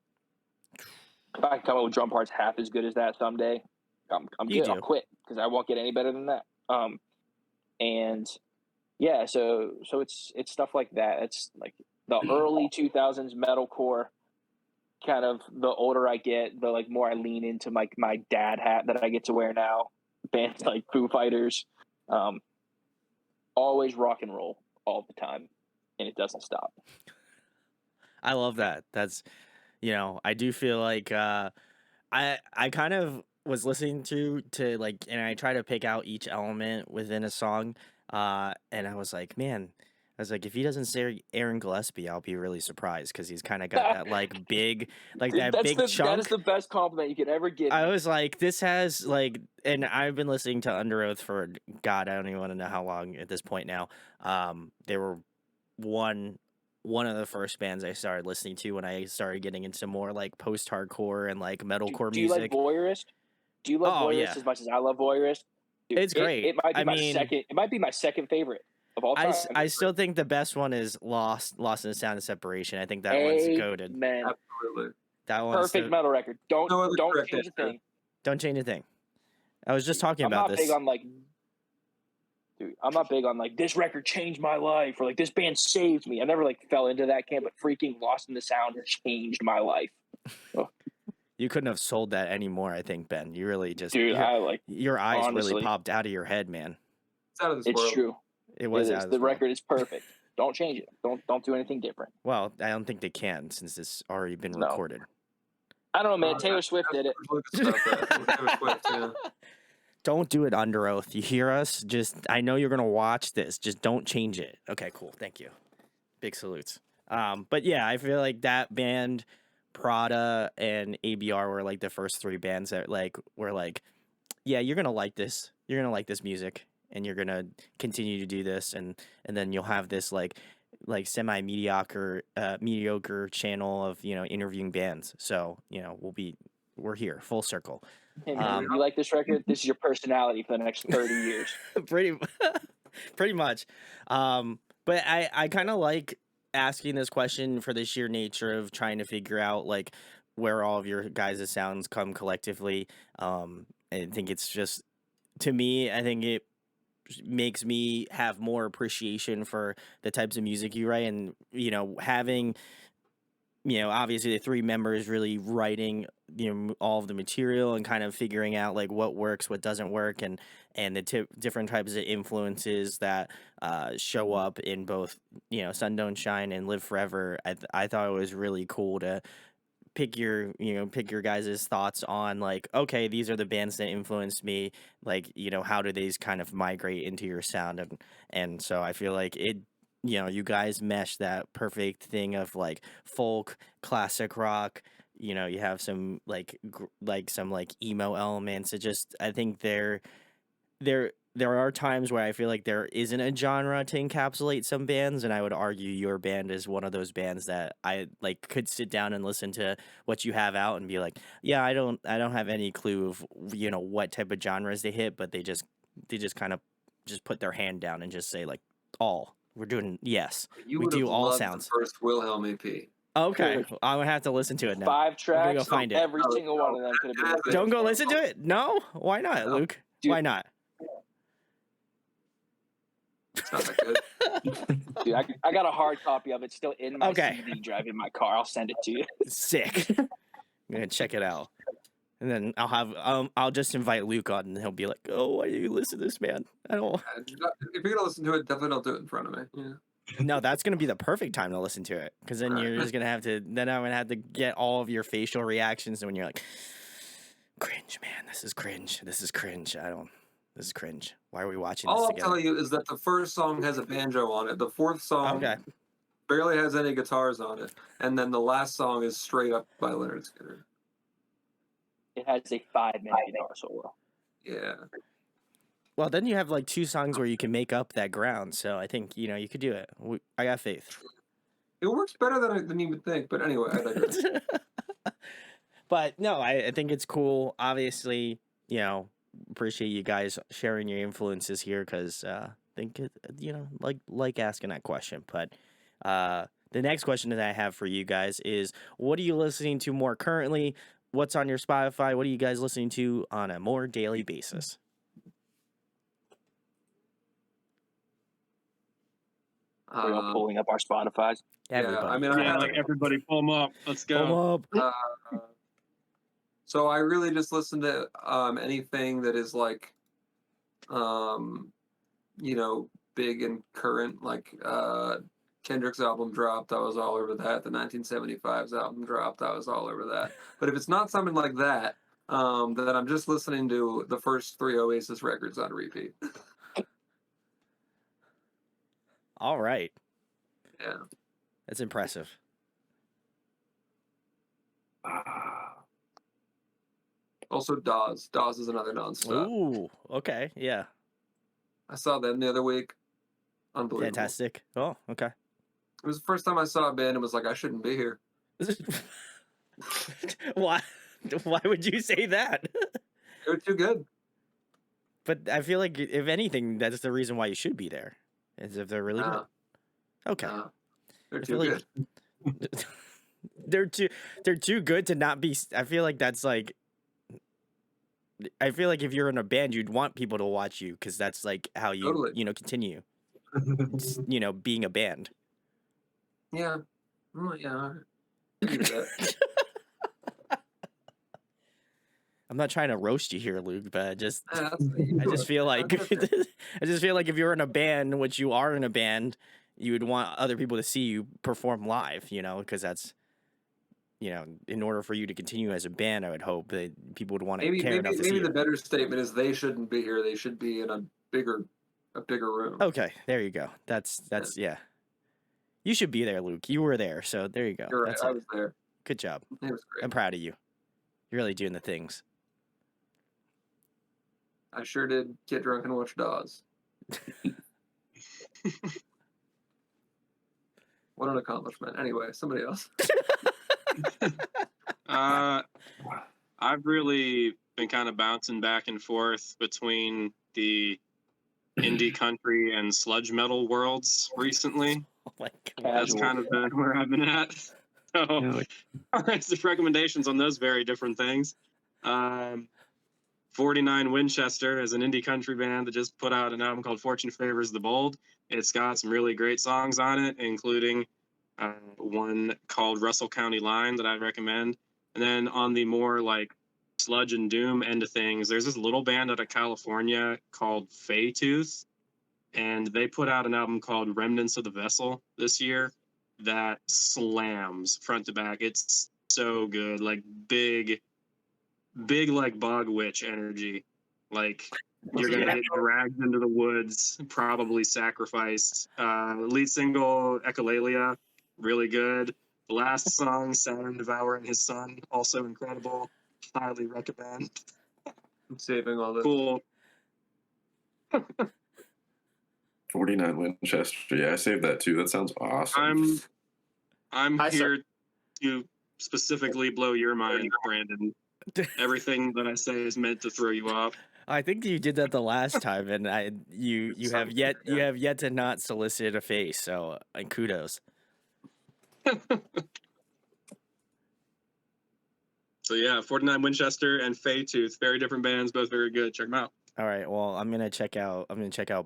if I can come up with drum parts half as good as that someday, I'm You good. I'll do. quit because I won't get any better than that. And yeah, so it's stuff like that. It's like the early 2000s metalcore. Kind of the older I get, the like more I lean into my dad hat that I get to wear now. Bands like Foo Fighters, always rock and roll all the time, and it doesn't stop. I love that. That's, I do feel like I kind of was listening to like, and I try to pick out each element within a song, and I was like, man, if he doesn't say Aaron Gillespie, I'll be really surprised because he's kind of got that like big, like Dude, that big chunk. That is the best compliment you could ever give. I was like, this has like, and I've been listening to Under Oath for God, I don't even want to know how long at this point now. They were one of the first bands I started listening to when I started getting into more like post-hardcore and like metalcore do you music. like Voyeurist? Do you love Voyeurist as much as I love Voyeurist? Dude, it's great. It might be second. It might be my second favorite of all time. I still think the best one is Lost in the Sound of Separation. I think that one's goated. Man, Absolutely. That one's perfect metal record. Don't change a thing. Don't change a thing. I was just talking about this. I'm not big on like this record changed my life or like this band saved me. I never like fell into that camp, but freaking Lost in the Sound changed my life. Oh. You couldn't have sold that anymore, I think, Ben. You really just your eyes honestly, really popped out of your head, man. It's out of this world. It's true. It was out of this the record is perfect. Don't change it. Don't do anything different. Well, I don't think they can since it's already been recorded. I don't know, man. Taylor Swift did it. Don't do it Under Oath. You hear us? I know you're gonna watch this. Just don't change it. Okay, cool. Thank you. Big salutes. But yeah, I feel like that band, Prada and ABR were like the first three bands that like were like, yeah, you're gonna like this. You're gonna like this music, and you're gonna continue to do this, and then you'll have this like semi mediocre channel of interviewing bands. So we're here full circle. Hey man, you like this record? This is your personality for the next 30 years. pretty much. But I kind of like asking this question for the sheer nature of trying to figure out like where all of your guys' sounds come collectively. I think it's just, to me, I think it makes me have more appreciation for the types of music you write, and having obviously the three members really writing all of the material and kind of figuring out like what works, what doesn't work, and the different types of influences that show up in both Sun Don't Shine and Live Forever. I thought it was really cool to pick your guys' thoughts on like, okay, these are the bands that influenced me, like how do these kind of migrate into your sound, and so I feel like it, you guys mesh that perfect thing of like folk, classic rock, you have some like some like emo elements. It just, I think there are times where I feel like there isn't a genre to encapsulate some bands, and I would argue your band is one of those bands that I like could sit down and listen to what you have out and be like, yeah, I don't have any clue of what type of genres they hit, but they just kind of just put their hand down and just say like, all we're doing, yes, we do all sounds. The first Wilhelm EP. Okay, I'm gonna have to listen to it now. 5 tracks. Go find it. Every single one of them could have been. Don't go listen to it. No, why not, Luke? Dude. Why not? It's not that good. Dude, I got a hard copy of it still in my CD drive in my car. I'll send it to you. Sick. I'm gonna check it out, and then I'll just invite Luke on, and he'll be like, "Oh, why do you listen to this, man? I don't." If you're gonna listen to it, definitely don't do it in front of me. Yeah. No, that's gonna be the perfect time to listen to it, because then you're just gonna have to. Then I'm gonna have to get all of your facial reactions, and when you're like, "Cringe, man, this is cringe. This is cringe. This is cringe. Why are we watching this together?" All I'll tell you is that the first song has a banjo on it. The fourth song barely has any guitars on it, and then the last song is straight up by Leonard Skinner. It has a 5-minute guitar solo. Yeah. Well, then you have like 2 songs where you can make up that ground. So I think you could do it. I got faith. It works better than you would think. But anyway, I digress. But no, I think it's cool. Obviously, appreciate you guys sharing your influences here, because I think like asking that question. But the next question that I have for you guys is, what are you listening to more currently? what's on your Spotify? What are you guys listening to on a more daily basis? We're all pulling up our Spotifys. Everybody. Yeah, I mean, Yeah, like everybody pull them up. Let's go. Pull 'em up. So I really just listen to anything that is like, you know, big and current. Like Kendrick's album dropped, I was all over that. The 1975's album dropped, I was all over that. But if it's not something like that, then I'm just listening to the first 3 Oasis records on repeat. All right. Yeah. That's impressive. Also, Dawes. Dawes is another nonstop. Ooh, okay. Yeah. I saw them the other week. Unbelievable. Fantastic. Oh, okay. It was the first time I saw a band and was like, I shouldn't be here. Why? Why would you say that? They were too good. But I feel like, if anything, that's the reason why you should be there, is if they're really good. Okay. They're I too feel like good. they're too good to not be. I feel like that's like. I feel like if you're in a band, you'd want people to watch you because that's like how you Totally. continue. Being a band. Yeah. Yeah. All right. I can do that. I'm not trying to roast you here, Luke, but I just That's feel like That's okay. I just feel like if you're in a band, which you are in a band, you would want other people to see you perform live, because that's in order for you to continue as a band, I would hope that people would want to care enough to see maybe you. the better statement is they shouldn't be here. They should be in a bigger room. Okay, there you go. That's yeah. You should be there, Luke. You were there, so there you go. You're right. That's I it. was there. Good job. It was great. I'm proud of you. You're really doing the things. I sure did get drunk and watch Dawes. What an accomplishment. Anyway, somebody else. I've really been kind of bouncing back and forth between the indie country and sludge metal worlds recently. Oh my God. That's kind of been where I've been at. So, all right, some recommendations on those very different things. 49 Winchester is an indie country band that just put out an album called Fortune Favors the Bold. It's got some really great songs on it, including one called Russell County Line that I'd recommend. And then on the more like sludge and doom end of things, there's this little band out of California called Faytooth, and they put out an album called Remnants of the Vessel this year that slams front to back. It's so good, like big like bog witch energy. Like you're gonna get dragged into the woods, probably sacrificed. Lead single Echolalia, really good. The last song, Saturn Devouring His Son, also incredible. Highly recommend. I'm saving all this. Cool. 49 Winchester. Yeah, I saved that too. That sounds awesome. I'm here to specifically blow your mind, Brandon. Everything that I say is meant to throw you off. I think you did that the last time, and you have yet to not solicit a face. So, kudos. So yeah, 49 Winchester and Faytooth, very different bands, both very good. Check them out. All right. Well, I'm gonna check out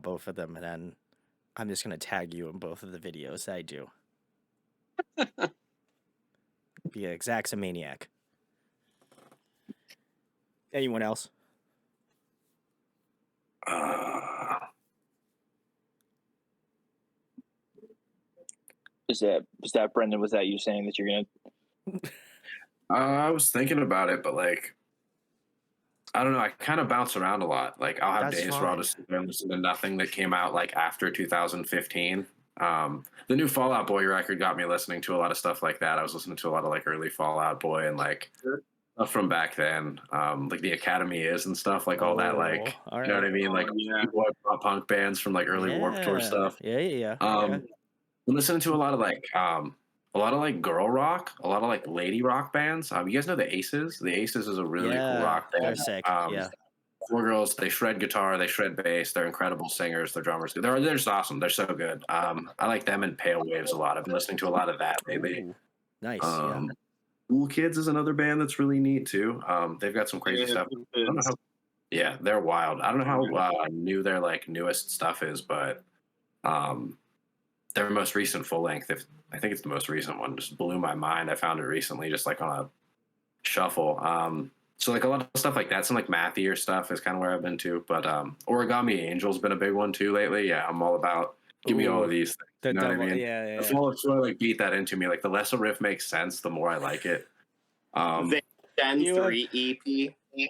both of them, and then I'm just gonna tag you in both of the videos that I do. Be an Xaxamaniac. Anyone else? Was that Brendan? Was that you saying that you're gonna? I was thinking about it, but like, I don't know. I kind of bounce around a lot. Like, I'll have days where I'll just sit there and listen to nothing that came out like after 2015. The new Fall Out Boy record got me listening to a lot of stuff like that. I was listening to a lot of like early Fall Out Boy and like stuff from back then, like the Academy Is and stuff, like all that, like, you know what I mean? Like, punk bands from like early Warped Tour stuff. Yeah. I'm listening to a lot of like girl rock, a lot of like lady rock bands. You guys know the Aces? The Aces is a really cool rock band. They're sick. Yeah. 4 girls. They shred guitar. They shred bass. They're incredible singers. Their drummers. They're just awesome. They're so good. I like them and Pale Waves a lot. I've been listening to a lot of that lately. Ooh, nice. I'm Cool Kids is another band that's really neat too. They've got some crazy stuff. I don't know how, yeah, they're wild. I don't know how new their like newest stuff is, but their most recent full length, if I think it's the most recent one, just blew my mind. I found it recently, just like on a shuffle. So like a lot of stuff like that, some like mathier stuff is kind of where I've been to. But Origami Angel's been a big one too lately. Yeah, I'm all about give me all of these things. You know what I mean? Yeah. The full sort of like beat that into me. Like the less a riff makes sense, the more I like it. The Gen 3 EP.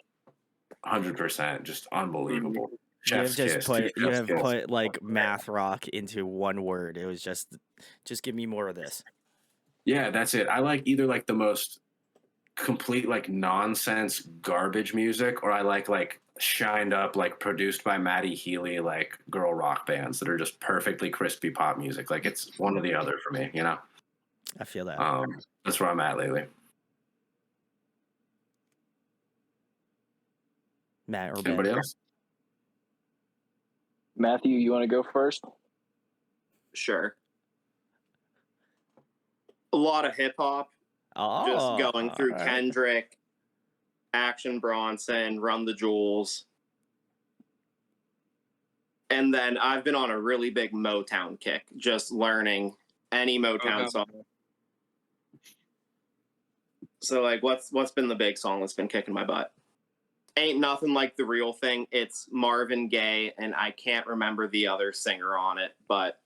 100%, just unbelievable. Chef's you kiss. have put like math rock into one word. It was just give me more of this. Yeah, that's it. I like either like the most complete like nonsense garbage music, or I like shined up, like produced by Maddie Healy, like girl rock bands that are just perfectly crispy pop music. Like it's one or the other for me, you know? I feel that. That's where I'm at lately. Matt or Anybody Ben? else? Matthew, you want to go first? Sure. A lot of hip hop. Just going through Kendrick, Action Bronson, Run the Jewels. And then I've been on a really big Motown kick, just learning any Motown song. So like what's been the big song that's been kicking my butt? Ain't Nothing Like the Real Thing. It's Marvin Gaye, and I can't remember the other singer on it, but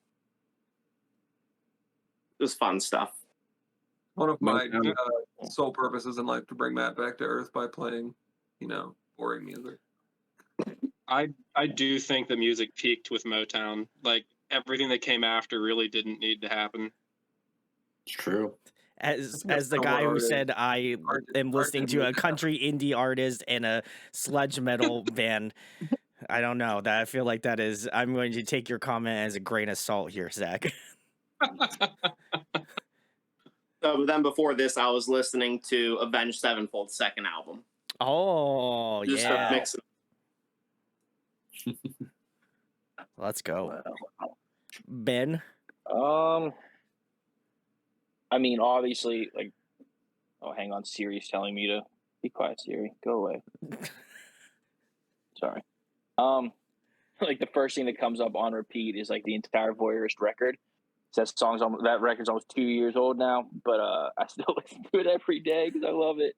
it was fun stuff. One of my sole purposes in life to bring Matt back to earth by playing, boring music. I do think the music peaked with Motown. Like everything that came after really didn't need to happen. It's true. As the guy who said I am listening to a country indie artist and a sludge metal band, I don't know. That I feel like that is. I'm going to take your comment as a grain of salt here, Zach. But then before this, I was listening to Avenged Sevenfold's second album. Oh, Just yeah. mix it. Let's go. Ben? I mean, obviously, like, oh, hang on. Siri's telling me to be quiet, Siri. Go away. Sorry. Like, the first thing that comes up on repeat is, like, the entire Voyeurist record. That record's almost 2 years old now, but I still listen to it every day because I love it.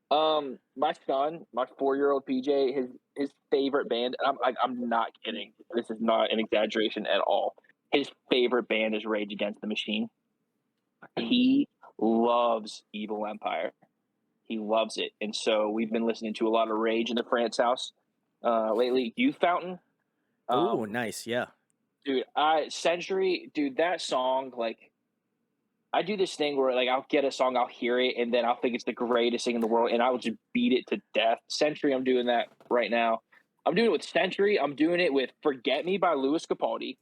My son, my 4-year-old PJ, his favorite band. I'm not kidding. This is not an exaggeration at all. His favorite band is Rage Against the Machine. He loves Evil Empire. He loves it, and so we've been listening to a lot of Rage in the France house lately. Youth Fountain. Oh, nice, yeah. Dude, Century, dude, that song, like, I do this thing where, like, I'll get a song, I'll hear it, and then I'll think it's the greatest thing in the world, and I will just beat it to death. Century, I'm doing that right now. I'm doing it with Century. I'm doing it with Forget Me by Louis Capaldi.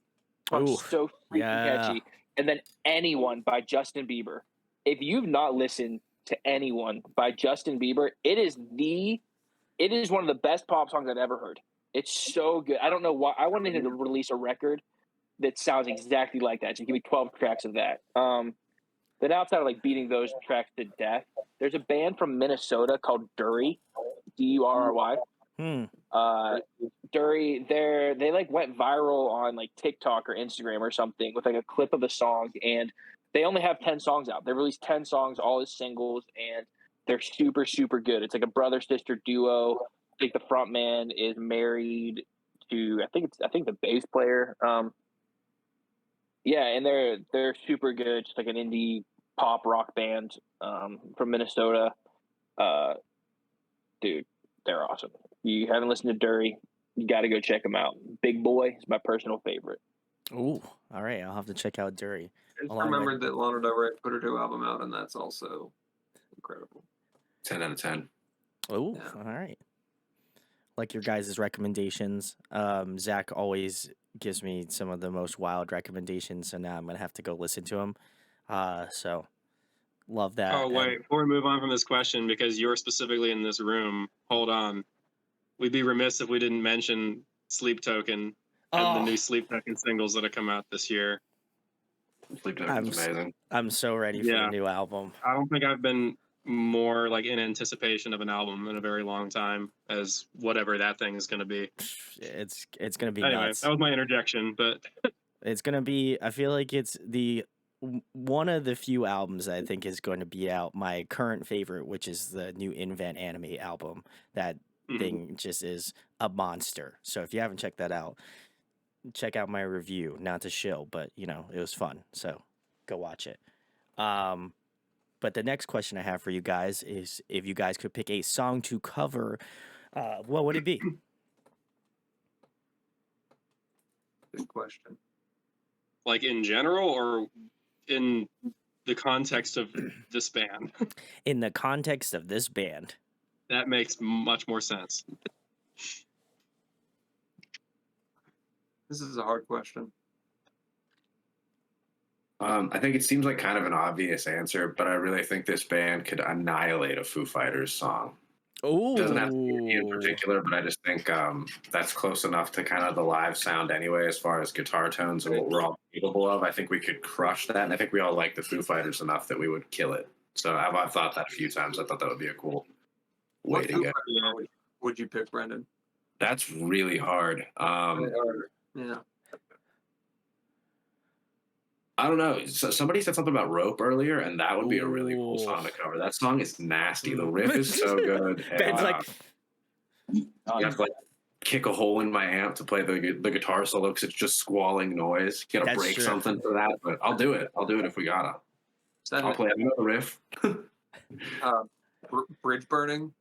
So freaking catchy. And then Anyone by Justin Bieber. If you've not listened to Anyone by Justin Bieber, it is one of the best pop songs I've ever heard. It's so good. I don't know why. I wanted him to release a record that sounds exactly like that. Just give me 12 tracks of that. Then outside of, like, beating those tracks to death, there's a band from Minnesota called Durry, Durry. Durry, they like went viral on like TikTok or Instagram or something with like a clip of a song, and they only have 10 songs out. They released 10 songs, all as singles, and they're super, super good. It's like a brother-sister duo. I think the front man is married to I think the bass player. Yeah, and they're super good, just like an indie pop rock band from Minnesota. Dude, they're awesome. You haven't listened to Durry, you got to go check them out. Big Boy is my personal favorite. Ooh, all right. I'll have to check out Durry. I just remembered that Lana Del Rey put her new album out, and that's also incredible. 10 out of 10. Oh, yeah. All right. Like your guys' recommendations. Zach always gives me some of the most wild recommendations, so now I'm going to have to go listen to them. So love that. Oh, wait. Before we move on from this question, because you're specifically in this room, hold on. We'd be remiss if we didn't mention Sleep Token and the new Sleep Token singles that have come out this year. Sleep Token's amazing. I'm so ready for the new album. I don't think I've been more like in anticipation of an album in a very long time as whatever that thing is going to be. It's gonna be Anyway, nuts. that was my interjection, but It's gonna be. I feel like it's one of the few albums that I think is going to beat out my current favorite, which is the new Invent Anime album. That thing just is a monster. So if you haven't checked that out, check out my review. Not to shill, but it was fun. So go watch it. But the next question I have for you guys is if you guys could pick a song to cover, what would it be? Good question. like in general or in the context of this band? In the context of this band. That makes much more sense. This is a hard question. I think it seems like kind of an obvious answer, but I really think this band could annihilate a Foo Fighters song. Oh, Doesn't have to be in particular, but I just think that's close enough to kind of the live sound anyway, as far as guitar tones and what we're all capable of. I think we could crush that, and I think we all like the Foo Fighters enough that we would kill it. So I've thought that a few times. I thought that would be a cool way What to Foo go. Fighters would you pick, Brendan? That's really hard. Yeah. I don't know. Somebody said something about Rope earlier, and that would be a really cool song to cover. That song is nasty. The riff is so good. Ben's like, you have to like kick a hole in my amp to play the guitar solo because it's just squalling noise. You gotta break something for that, but I'll do it. I'll do it if we gotta. I'll play another riff. Bridge Burning.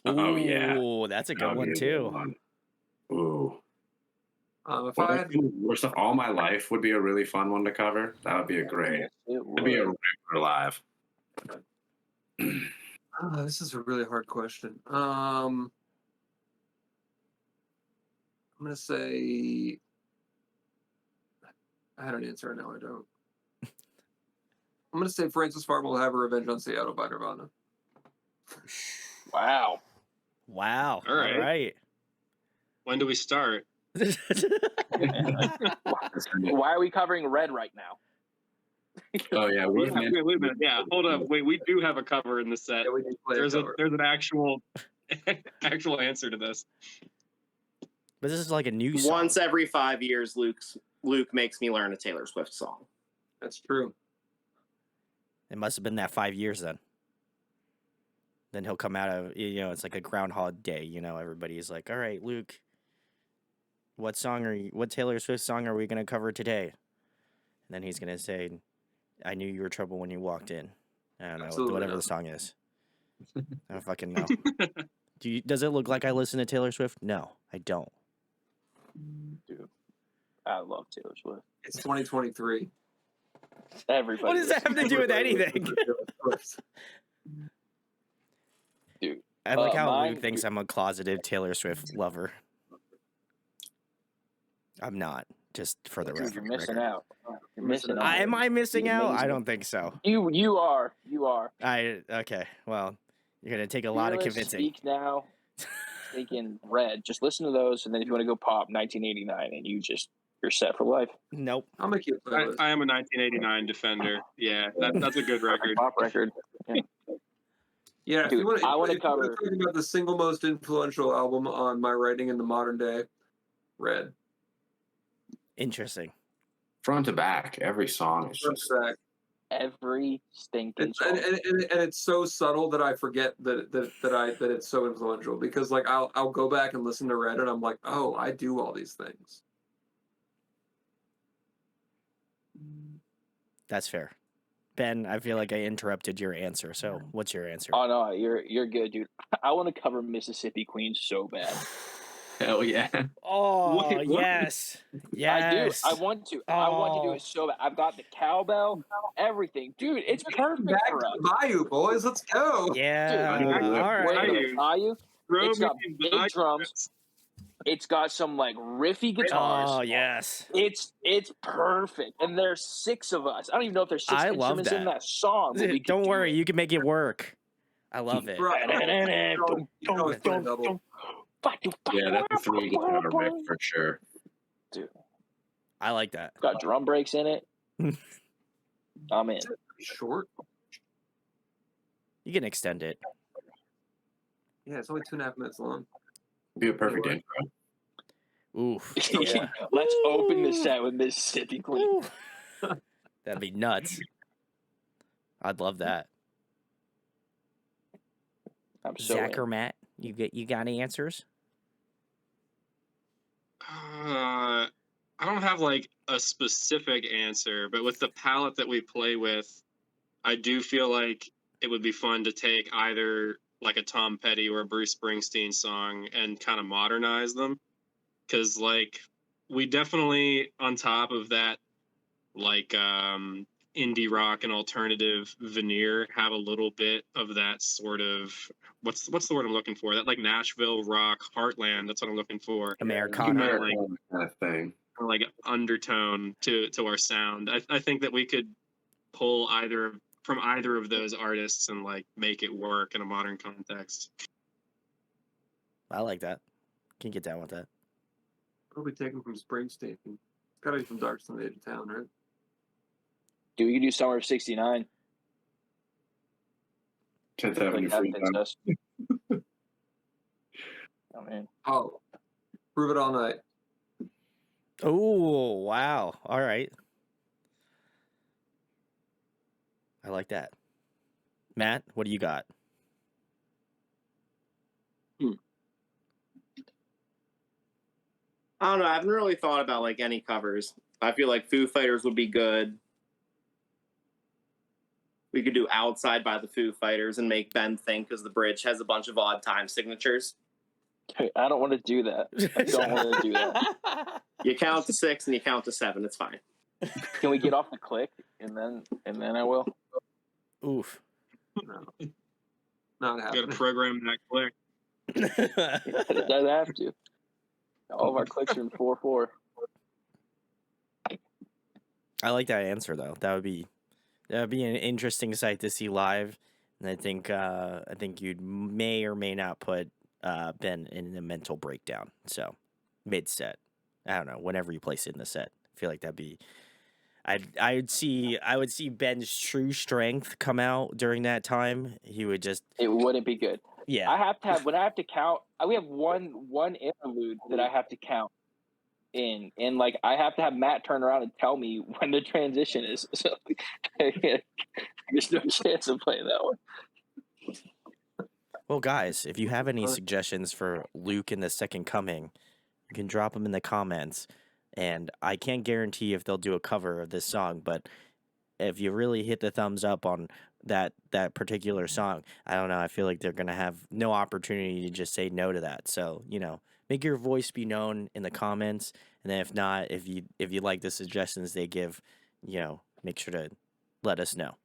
Oh yeah. Oh, that's a good one too. Ooh. If I had Worst of All My Life would be a really fun one to cover. That would be a great. It'd be a regular live. This is a really hard question. I'm gonna say I had an answer, now I don't. I'm gonna say Francis Farmer Will Have a Revenge on Seattle by Nirvana. Wow. Wow. All right. All right. When do we start? Why are we covering Red right now? Oh yeah, wait a minute. Yeah, hold up. Wait, we do have a cover in the set. Yeah, we need to play There's a cover. there's an actual answer to this. But this is like a new song. Once every 5 years, Luke makes me learn a Taylor Swift song. That's true. It must have been that 5 years then. Then he'll come out of, it's like a Groundhog Day, everybody's like, all right, Luke, what Taylor Swift song are we going to cover today? And then he's going to say, I knew you were trouble when you walked in. I don't know, Absolutely whatever not. the song is. I don't fucking know. Does it look like I listen to Taylor Swift? No, I don't. Dude, I love Taylor Swift. It's 2023. Everybody. What does that have to do with anything? Dude. I like how Luke thinks I'm a closeted Taylor Swift lover. I'm not, just for the record. You're missing out. You're missing out. Am I missing out? I don't think so. You are. Okay. Well, you're gonna take a lot of convincing. Speak Now. Thinking Red. Just listen to those, and then if you want to go pop 1989, and you're set for life. Nope. I'm a cute I am a 1989 defender. Yeah, that's a good record. Pop record. Yeah, Dude, I want to cover. Talking about the single most influential album on my writing in the modern day, Red. Interesting. Front to back, every song is just every stinking song. And it's so subtle that I forget that it's so influential, because like I'll go back and listen to Red and I'm like, oh, I do all these things. That's fair. Ben, I feel like I interrupted your answer. So, what's your answer? Oh no, you're good, dude. I want to cover Mississippi Queen so bad. Hell yeah. Oh, What? yes. Yes. I do. I want to. I want to do it so bad. I've got the cowbell, everything. Dude, it's perfect Back for to us. the Bayou, boys. Let's go. Yeah. Dude, all right. Bayou. It's got big drums. It's got some like riffy guitars. Oh, yes. It's perfect. And there's 6 of us. I don't even know if there's 6 I love instruments that. in that song. But we Don't worry, it. you can make it work. I love it. Yeah, that's a 3 guitar riff for sure. Dude. I like that. It's got drum breaks in it. I'm in. Short. You can extend it. Yeah, it's only 2.5 minutes long. Be a perfect intro. Oof. Let's open the set with Mississippi Queen. That'd be nuts. I'd love that. I'm so Zach in. or Matt, you got any answers? I don't have like a specific answer, but with the palette that we play with, I do feel like it would be fun to take either like a Tom Petty or a Bruce Springsteen song and kind of modernize them. Because like we definitely, on top of that, like indie rock and alternative veneer, have a little bit of that sort of what's the word I'm looking for? That like Nashville rock heartland. That's what I'm looking for. Americana. Like kind of thing. like undertone to our sound. I think that we could pull either from either of those artists and like make it work in a modern context. I like that. Can get down with that. Probably taken from Springsteen. It's gotta be from Dark Side of Town, right? Dude, we can do Summer of '69. 10th Like Avenue that Free fits Time. us. Oh man. Oh, Prove It All Night. Oh, wow. All right. I like that. Matt, what do you got? I don't know. I haven't really thought about like any covers. I feel like Foo Fighters would be good. We could do Outside by the Foo Fighters and make Ben think because the bridge has a bunch of odd time signatures. I don't want to do that. I don't want to do that. You count to 6 and you count to 7. It's fine. Can we get off the click and then I will? Oof. No. Not Got happening. to program that click. It does have to. All of our clicks are in 4/4. I like that answer though. That would be an interesting sight to see live, and I think you may or may not put Ben in a mental breakdown. So mid set, I don't know. Whenever you place it in the set, I feel like that'd be. I would see Ben's true strength come out during that time. He would just. It wouldn't be good. Yeah. I have to count. We have one interlude that I have to count in, and like I have to have Matt turn around and tell me when the transition is. So there's no chance of playing that one. Well, guys, if you have any suggestions for Luke in the Second Coming, you can drop them in the comments. And I can't guarantee if they'll do a cover of this song, but if you really hit the thumbs up on that particular song, I don't know. I feel like they're gonna have no opportunity to just say no to that. So make your voice be known in the comments, and then if not, if you like the suggestions they give, make sure to let us know.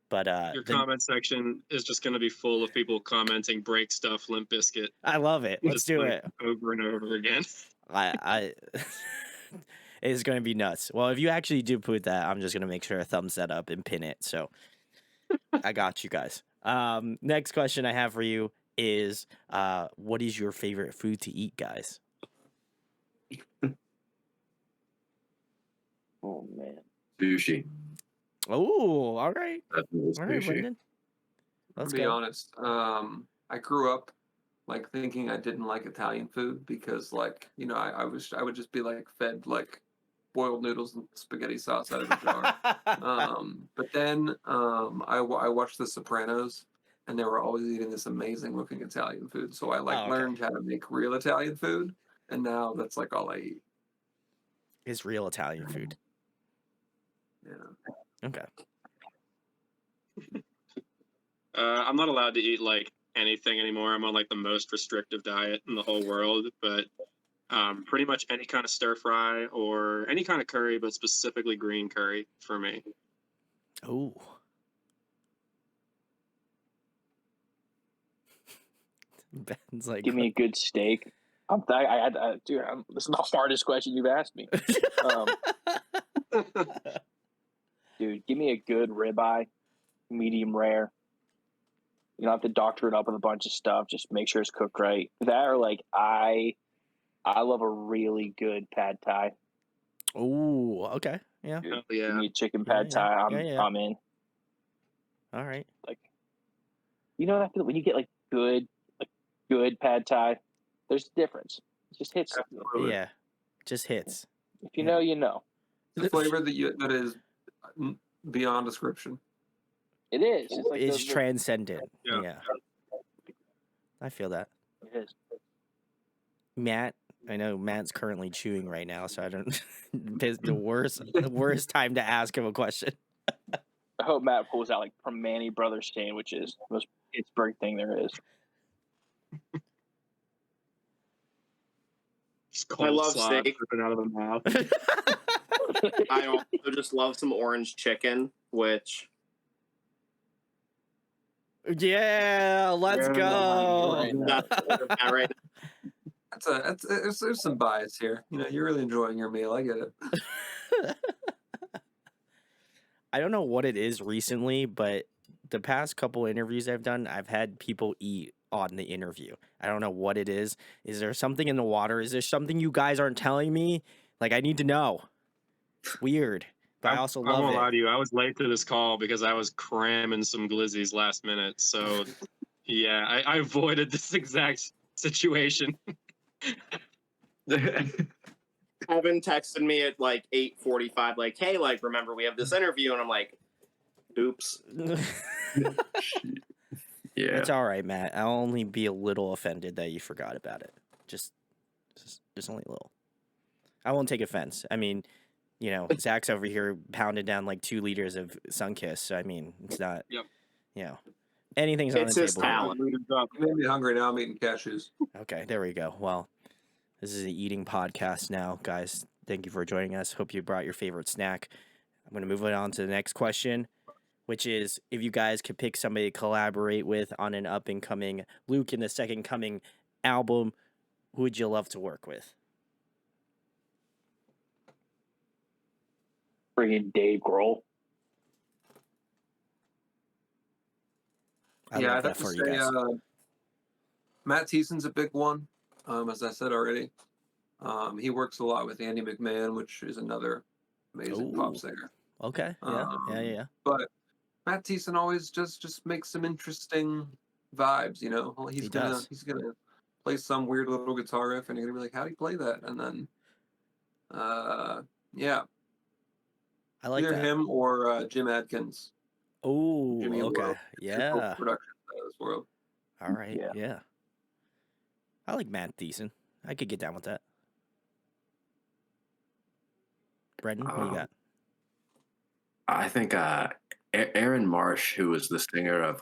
But Your comment section is just going to be full of people commenting "break stuff, Limp Bizkit." I love it. Let's do it over and over again. I it's going to be nuts. Well, if you actually do put that, I'm just going to make sure I thumbs that up and pin it. So I got you guys. Next question I have for you is, what is your favorite food to eat, guys? Oh man. Sushi. Oh, all right. Definitely All right, sushi. Brendan. Let's To be go. honest, I grew up like thinking I didn't like Italian food because like I would just be like fed like boiled noodles and spaghetti sauce out of a jar. But then I watched The Sopranos, and they were always eating this amazing looking Italian food. So I learned how to make real Italian food, and now that's like all I eat. It's real Italian food. Yeah. Okay. I'm not allowed to eat like anything anymore. I'm on like the most restrictive diet in the whole world, but pretty much any kind of stir fry or any kind of curry, but specifically green curry for me. Oh. Ben's like, Give me a good steak. Dude, this is the hardest question you've asked me. Dude, give me a good ribeye, medium rare. You don't have to doctor it up with a bunch of stuff. Just make sure it's cooked right. That or like I love a really good pad thai. Oh, okay. Yeah. Dude, yeah. Give me a chicken pad thai. I'm in. All right. Like You know that feeling when you get like good pad thai. There's a difference. It just hits. Absolutely. Yeah, just hits. If you know, you know. It's a flavor that is beyond description. It is. It's like It's transcendent. Yeah. Yeah. I feel that. It is. Matt, I know Matt's currently chewing right now, so I don't. the worst time to ask him a question. I hope Matt pulls out like from Manny Brothers sandwiches, the most Pittsburgh thing there is. I love slab steak. dripping out of the mouth. I also just love some orange chicken, which Yeah, let's go. that's right. There's some bias here. You know, you're really enjoying your meal. I get it. I don't know what it is recently, but the past couple interviews I've done, I've had people eat on the interview. I don't know what it is. Is there something in the water? Is there something you guys aren't telling me? Like, I need to know. It's weird, but I also I love won't lie it. to you. I was late to this call because I was cramming some glizzies last minute. So, yeah, I avoided this exact situation. Evan texted me at like 8:45, like, "Hey, like, remember we have this interview?" And I'm like, "Oops." Yeah. It's all right, Matt. I'll only be a little offended that you forgot about it. Just only a little. I won't take offense. I mean, you know, Zach's over here pounded down like 2 liters of Sunkist. So I mean, it's not. Yep. You know, anything's on It's the his table. talent. You made me hungry now. I'm eating cashews. Okay, there we go. Well, this is an eating podcast now, guys. Thank you for joining us. Hope you brought your favorite snack. I'm going to move it on to the next question, which is if you guys could pick somebody to collaborate with on an up and coming Luke in the Second Coming album, who would you love to work with? Friggin' Dave Grohl. I yeah, love I'd that have to for you say guys. Matt Thiessen's a big one. As I said already, he works a lot with Andy McMahon, which is another amazing pop Ooh. singer. Okay. Yeah. But Matt Thiessen always just makes some interesting vibes. You know, he's gonna play some weird little guitar riff, and you're gonna be like, "How do you play that?" And then, yeah, I like either that. him or Jim Adkins. Oh, Jimmy okay. World, Yeah. production side of this world. All right. Yeah. I like Matt Thiessen. I could get down with that. Brendan, what do you got? I think Aaron Marsh, who was the singer of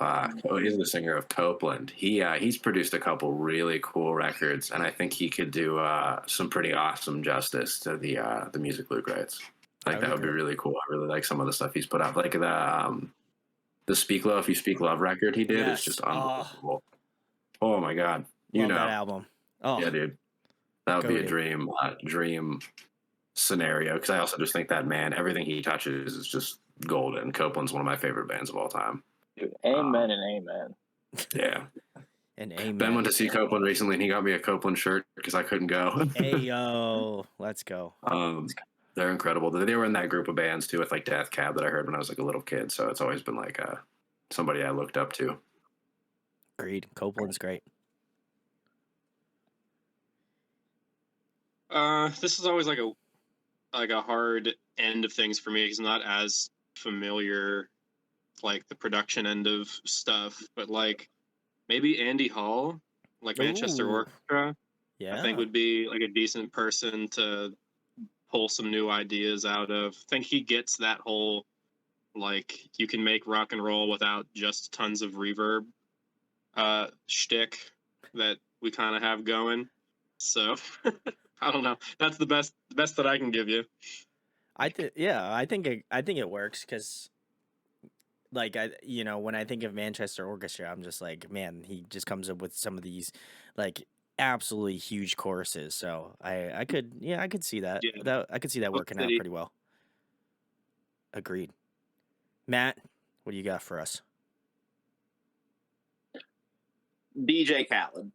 he's the singer of Copeland. He's produced a couple really cool records, and I think he could do some pretty awesome justice to the music Luke writes. I think that would be really cool. I really like some of the stuff he's put out, like the Speak Love, If You Speak Love record he did is just unbelievable. Oh my god, love that album. Oh yeah, dude, that would be a dream scenario, because I also just think that man, everything he touches is just golden. Copeland's one of my favorite bands of all time. Dude, amen and amen. Yeah. And amen. Ben went to see Copeland recently, and he got me a Copeland shirt because I couldn't go. Hey yo, let's go. They're incredible. They were in that group of bands too, with like Death Cab that I heard when I was like a little kid. So it's always been like somebody I looked up to. Agreed. Copeland's great. This is always like a hard end of things for me because I'm not as familiar like the production end of stuff, but like maybe Andy Hall, like Manchester Orchestra, I think would be like a decent person to pull some new ideas out of. I think he gets that whole like you can make rock and roll without just tons of reverb shtick that we kind of have going. So I don't know. That's the best that I can give you. I think it works because, like, when I think of Manchester Orchestra, I'm just like, man, he just comes up with some of these like absolutely huge choruses. So I could see that. Yeah. I could see that working out pretty well. Agreed. Matt, what do you got for us? DJ Khaled.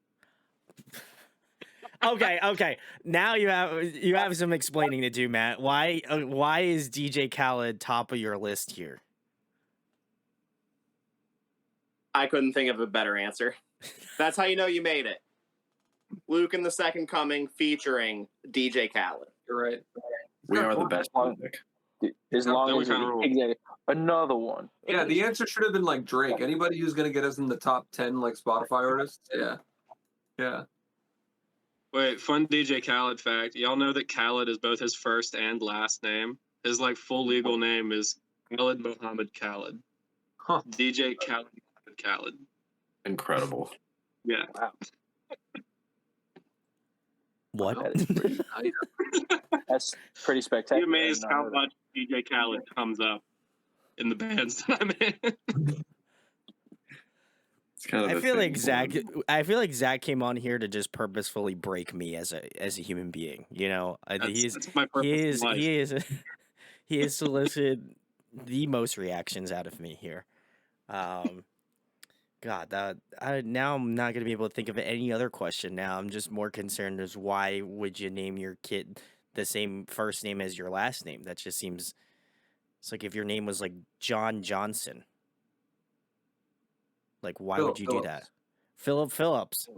Okay. Now you have some explaining to do, Matt. Why is DJ Khaled top of your list here? I couldn't think of a better answer. That's how you know you made it. Luke and the Second Coming featuring DJ Khaled. You're right. We are the best music. As That long would as kinda rule. exactly another one. Yeah, the answer should have been like Drake. Anybody who's gonna get us in the top 10 like Spotify artists. Yeah. Yeah. Wait, fun DJ Khaled fact. Y'all know that Khaled is both his first and last name? His like full legal name is Khaled Muhammad Khaled. Huh. DJ Khaled Muhammad Khaled. Incredible. Yeah. Wow. What? That is pretty nice. That's pretty Be spectacular. amazed I did how not know much DJ Khaled comes up in the bands that I'm in. It's kind of I a feel thing like for Zach. him. I feel like Zach came on here to just purposefully break me as a human being. You know, That's my purpose he in is life. he is he has solicited the most reactions out of me here. God, now I'm not gonna be able to think of any other question. Now I'm just more concerned as why would you name your kid the same first name as your last name? That just seems. It's like if your name was like John Johnson. Like, why would you do that? Philip Phillips.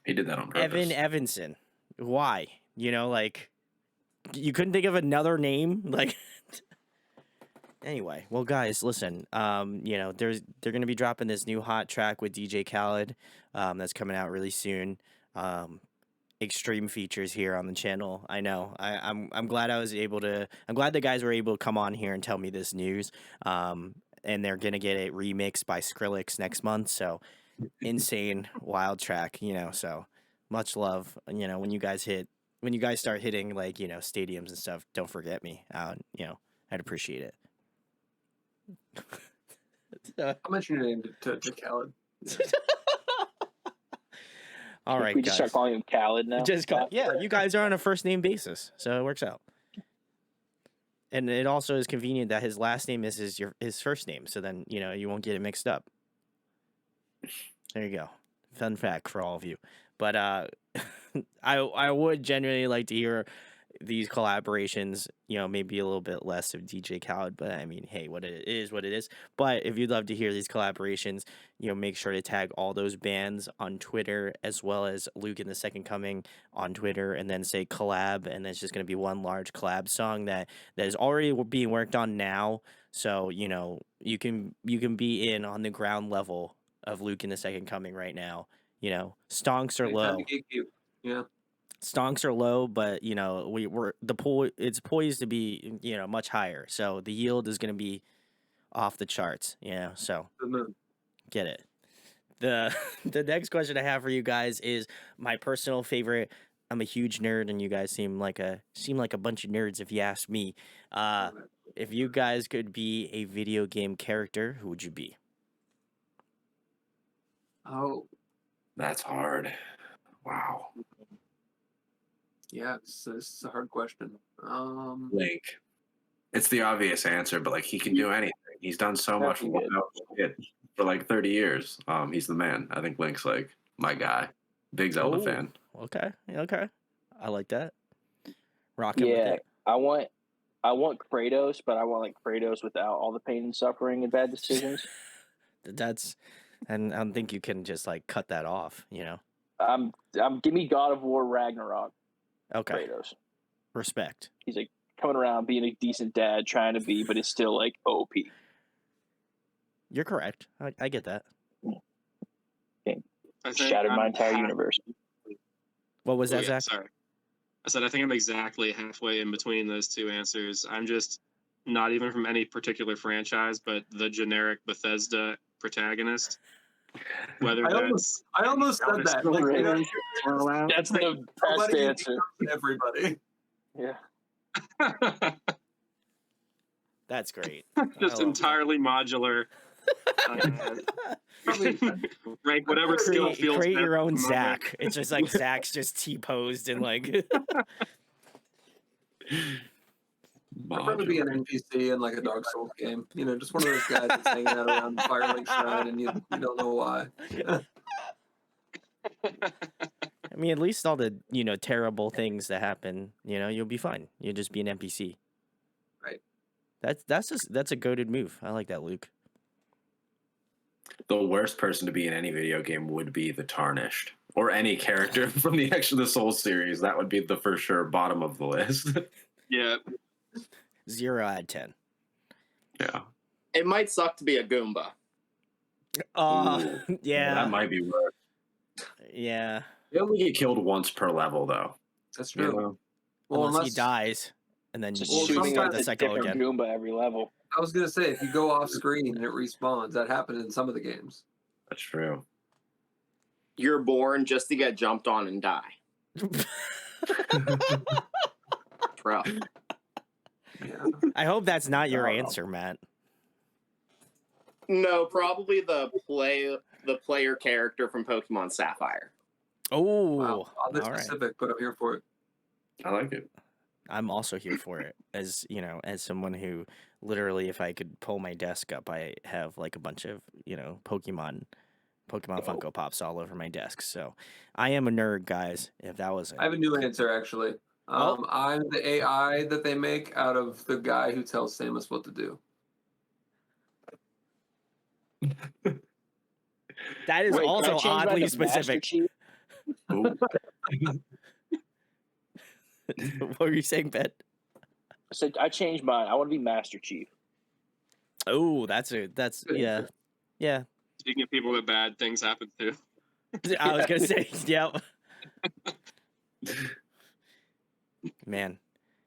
He did that on purpose. Evan Evanson. Why? You know, like, you couldn't think of another name? Like, anyway. Well, guys, listen. You know, they're going to be dropping this new hot track with DJ Khaled that's coming out really soon. Extreme features here on the channel. I know. I'm glad I'm glad the guys were able to come on here and tell me this news. And they're gonna get it remixed by Skrillex next month. So insane, wild track, you know. So much love. You know, when you guys start hitting like, you know, stadiums and stuff, don't forget me. You know, I'd appreciate it. I'll mention your name to Khaled. Yeah. All right, we just guys. start calling him Khaled now. Yeah, you guys are on a first name basis, so it works out. And it also is convenient that his last name is his first name, so then, you know, you won't get it mixed up. There you go. Fun fact for all of you. But I would genuinely like to hear these collaborations, you know, maybe a little bit less of DJ Khaled, but I mean, hey, what it is, what it is. But if you'd love to hear these collaborations, you know, make sure to tag all those bands on Twitter, as well as Luke and the Second Coming on Twitter, and then say collab, and it's just going to be one large collab song that is already being worked on now. So, you know, you can be in on the ground level of Luke and the Second Coming right now. You know, stonks are low. Yeah. Stonks are low, but you know it's poised to be, you know, much higher. So the yield is going to be off the charts. You know, so get it. The next question I have for you guys is my personal favorite. I'm a huge nerd, and you guys seem like a bunch of nerds if you ask me. If you guys could be a video game character, who would you be? Oh, That's hard. Wow. yeah, this is a hard question. Link. It's the obvious answer, but like he can do anything. He's done so much That'd be good. shit for like 30 years. He's the man. I think Link's like my guy. Big Zelda fan. Okay. I like that. Rocking with Yeah, it. I want Kratos, but I want like Kratos without all the pain and suffering and bad decisions. And I don't think you can just like cut that off, you know. Give me God of War Ragnarok. Okay. Kratos. Respect. He's like coming around being a decent dad, trying to be, but it's still like OP. You're correct. I get that. Shattered my entire universe. What was that, Zach? Sorry. I said I think I'm exactly halfway in between those two answers. I'm just not even from any particular franchise, but the generic Bethesda protagonist. Whether I almost said that. Like, you know, That's the best answer. Everybody. Yeah. That's great. Just entirely modular. Rank whatever skill feels create best your own at the moment. Zach. It's just like Zach's just T-posed and like. I'd probably be an NPC in like a Dark Souls game. You know, just one of those guys that's hanging out around the Firelink Shrine and you don't know why. I mean, at least all the, you know, terrible things that happen, you know, you'll be fine. You'll just be an NPC. Right. That's a goated move. I like that, Luke. The worst person to be in any video game would be the Tarnished, or any character from the Soul series. That would be the for sure bottom of the list. Yeah. 0 out of 10. Yeah. It might suck to be a Goomba. Yeah. That might be worse. Yeah. They only get killed once per level, though. That's true. You know? Well, Unless he dies, and then Just you shooting start at the a cycle different again. Goomba every level. I was gonna say, if you go off screen and it respawns, that happened in some of the games. That's true. You're born just to get jumped on and die. Rough. Yeah. I hope that's not your answer, Matt. No, probably the player character from Pokemon Sapphire. Oh, Wow. Oddly all right. specific, but I'm here for it. I like it. I'm also here for it. As you know, as someone who literally, if I could pull my desk up, I have like a bunch of Pokemon Funko Pops all over my desk. So I am a nerd, guys. If that was it. I have a new answer actually. I'm the AI that they make out of the guy who tells Samus what to do. That is Wait, can I also change mine oddly to Master specific. Chief? Ooh. What were you saying, Ben? I said I changed mine. I want to be Master Chief. Oh, that's yeah. Speaking of people that bad things happen to. I was gonna say, yep. Man,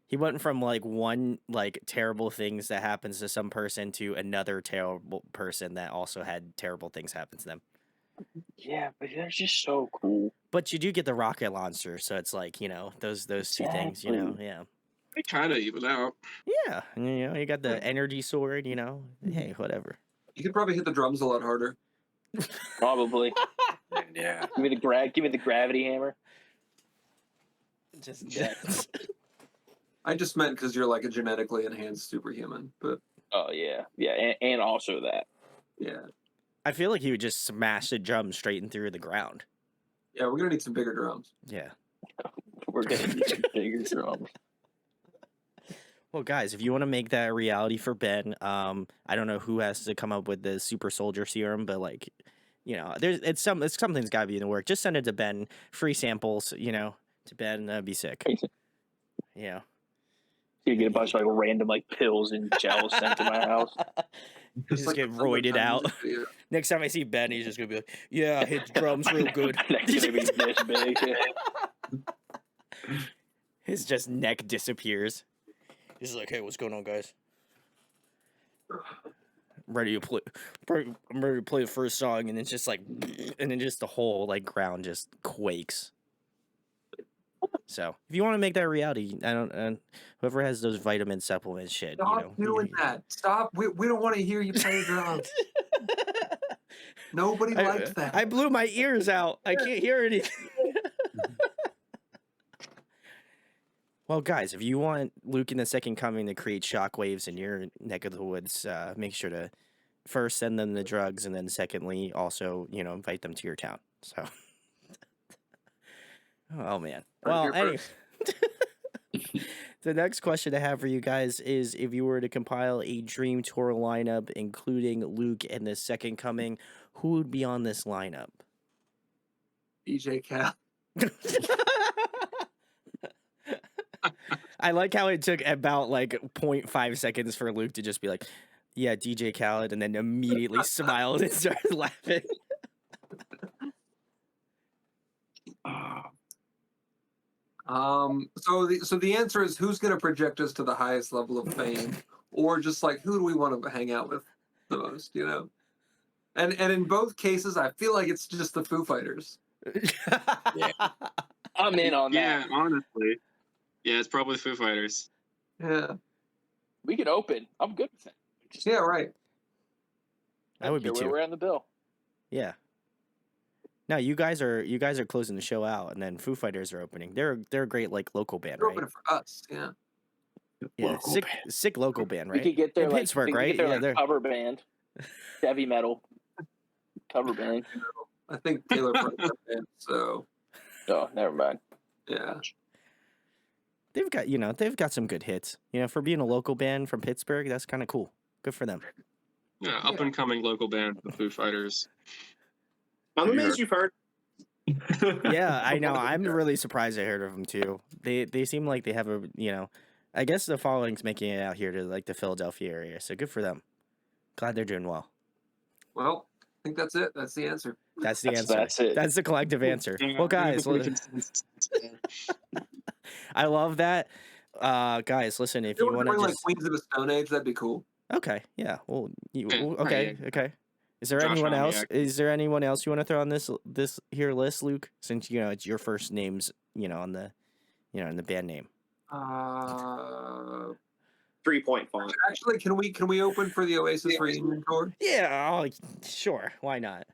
he went from like one like terrible things that happens to some person to another terrible person that also had terrible things happen to them. Yeah, but they're just so cool. But you do get the rocket launcher, so it's like those two things, yeah. They kind of even out. Yeah, and, you got the energy sword, Hey, whatever. You could probably hit the drums a lot harder. Probably. Yeah. Give me the gravity hammer. Just I just meant because you're like a genetically enhanced superhuman, but Oh yeah, and also that. yeah. I feel like he would just smash the drum straight and through the ground. Yeah, we're gonna need some bigger drums. Yeah. We're gonna need some bigger drums. Well, guys, if you want to make that a reality for Ben, I don't know who has to come up with the super soldier serum, but like, something's got to be in the work. Just send it to Ben, free samples, to Ben. That'd be sick. Yeah. You get a bunch of like random like pills and gels sent to my house. Just like get the roided out. music video. Next time I see Ben, he's just gonna be like, "Yeah, I hit the drums real good." Next gonna be this big. His just neck disappears. He's like, "Hey, what's going on, guys? I'm ready to play. I'm ready to play the first song," and it's just like, and then just the whole like ground just quakes. So, if you want to make that a reality, whoever has those vitamin supplement shit, Stop doing that. Stop. We don't want to hear you play drums. Nobody likes that. I blew my ears out. I can't hear anything. Well, guys, if you want Luke in the Second Coming to create shockwaves in your neck of the woods, make sure to first send them the drugs, and then secondly, also, invite them to your town. So, oh man. Well, anyway, the next question I have for you guys is: if you were to compile a dream tour lineup, including Luke and the Second Coming, who would be on this lineup? DJ Cal. I like how it took about like 0.5 seconds for Luke to just be like, "Yeah, DJ Khaled," and then immediately smiled and started laughing. So the answer is who's going to project us to the highest level of fame, or just like who do we want to hang out with the most? And in both cases, I feel like it's just the Foo Fighters. Yeah. I'm in on that. Yeah, honestly. Yeah, it's probably Foo Fighters. Yeah. We could open. I'm good with that. Just, Yeah. Right. I would be too. We're on the bill. Yeah. No, you guys are closing the show out, and then Foo Fighters are opening. They're a great like local band, They're right? opening for us. Yeah. Yeah, Local sick local band, right? We could get their in like, Pittsburgh, we could right? Get their, Yeah, like, they're cover band, heavy metal cover band. I think Taylor Frank band, so Oh, never mind. yeah. they've got some good hits. For being a local band from Pittsburgh, that's kind of cool. Good for them. Yeah, up and coming local band, the Foo Fighters. I'm Have you amazed you've heard. Yeah, I know. I'm really surprised I heard of them too. They seem like they have a I guess the following's making it out here to like the Philadelphia area, so good for them. Glad they're doing well. Well, I think that's it. That's the answer. That's the answer. That's it. That's the collective answer. Yeah, Well, guys, we're the consensus. I love that. Guys, listen, if If you you want want to to bring just like Queens of the Stone Age, that'd be cool. okay, yeah. Well, Yeah, okay, yeah. okay. Is there Josh anyone Homme, else? yeah. Is there anyone else you want to throw on this here list, Luke? Since it's your first names, on the in the band name. 3-point font. Actually, can we open for the Oasis reunion tour? Yeah, sure. Why not?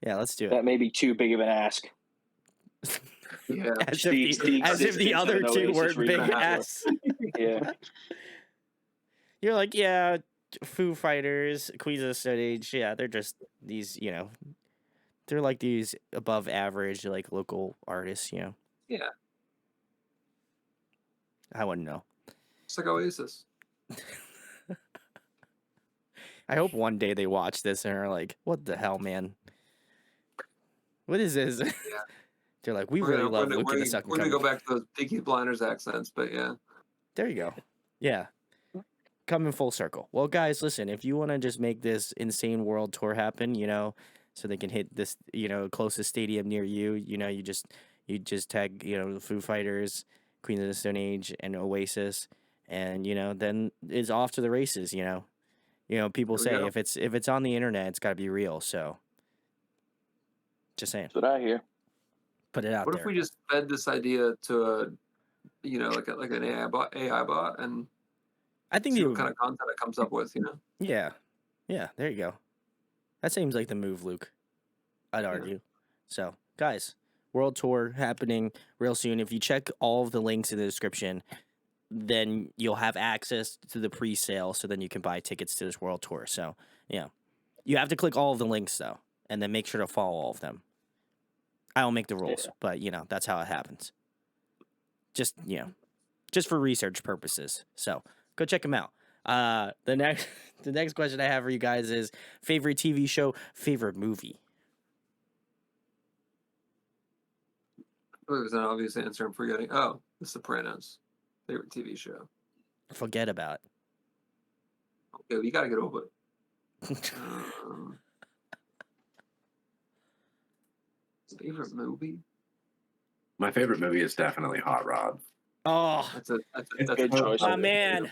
Yeah, let's do it. That may be too big of an ask. Yeah. As Steve- if the Steve other said no two Oasis weren't big reunion tour. ass. Yeah. You're like, yeah, Foo Fighters, Queens of the Stone Age. Yeah, they're just these, they're like these above average, like local artists. Yeah. I wouldn't know. It's like Oasis. I hope one day they watch this and are like, "What the hell, man? What is this?" They're like, "We really love Luke and the Second We're gonna Coming." go back to those Peaky Blinders accents, but yeah. There you go. Yeah. Coming full circle. Well, guys, listen, if you want to just make this insane world tour happen, so they can hit this, closest stadium near you, you just tag, the Foo Fighters, Queen of the Stone Age, and Oasis, and then it's off to the races, people There we say go. if it's on the internet, it's got to be real, so just saying. That's what I hear. Put it out What there. if we just fed this idea to a, like an AI bot and I think see they what would, kind of content it comes up with, yeah. Yeah, there you go. That seems like the move, Luke. I'd argue. So, guys, world tour happening real soon. If you check all of the links in the description, then you'll have access to the pre-sale, so then you can buy tickets to this world tour. So, you have to click all of the links, though, and then make sure to follow all of them. I don't make the rules, but, that's how it happens. Just for research purposes. So, go check them out. The next question I have for you guys is favorite TV show, favorite movie. There's an obvious answer I'm forgetting. Oh, The Sopranos. Favorite TV show. Forget about Okay, you gotta get over it. it. Favorite movie? My favorite movie is definitely Hot Rod. Oh, That's a Good choice. my man.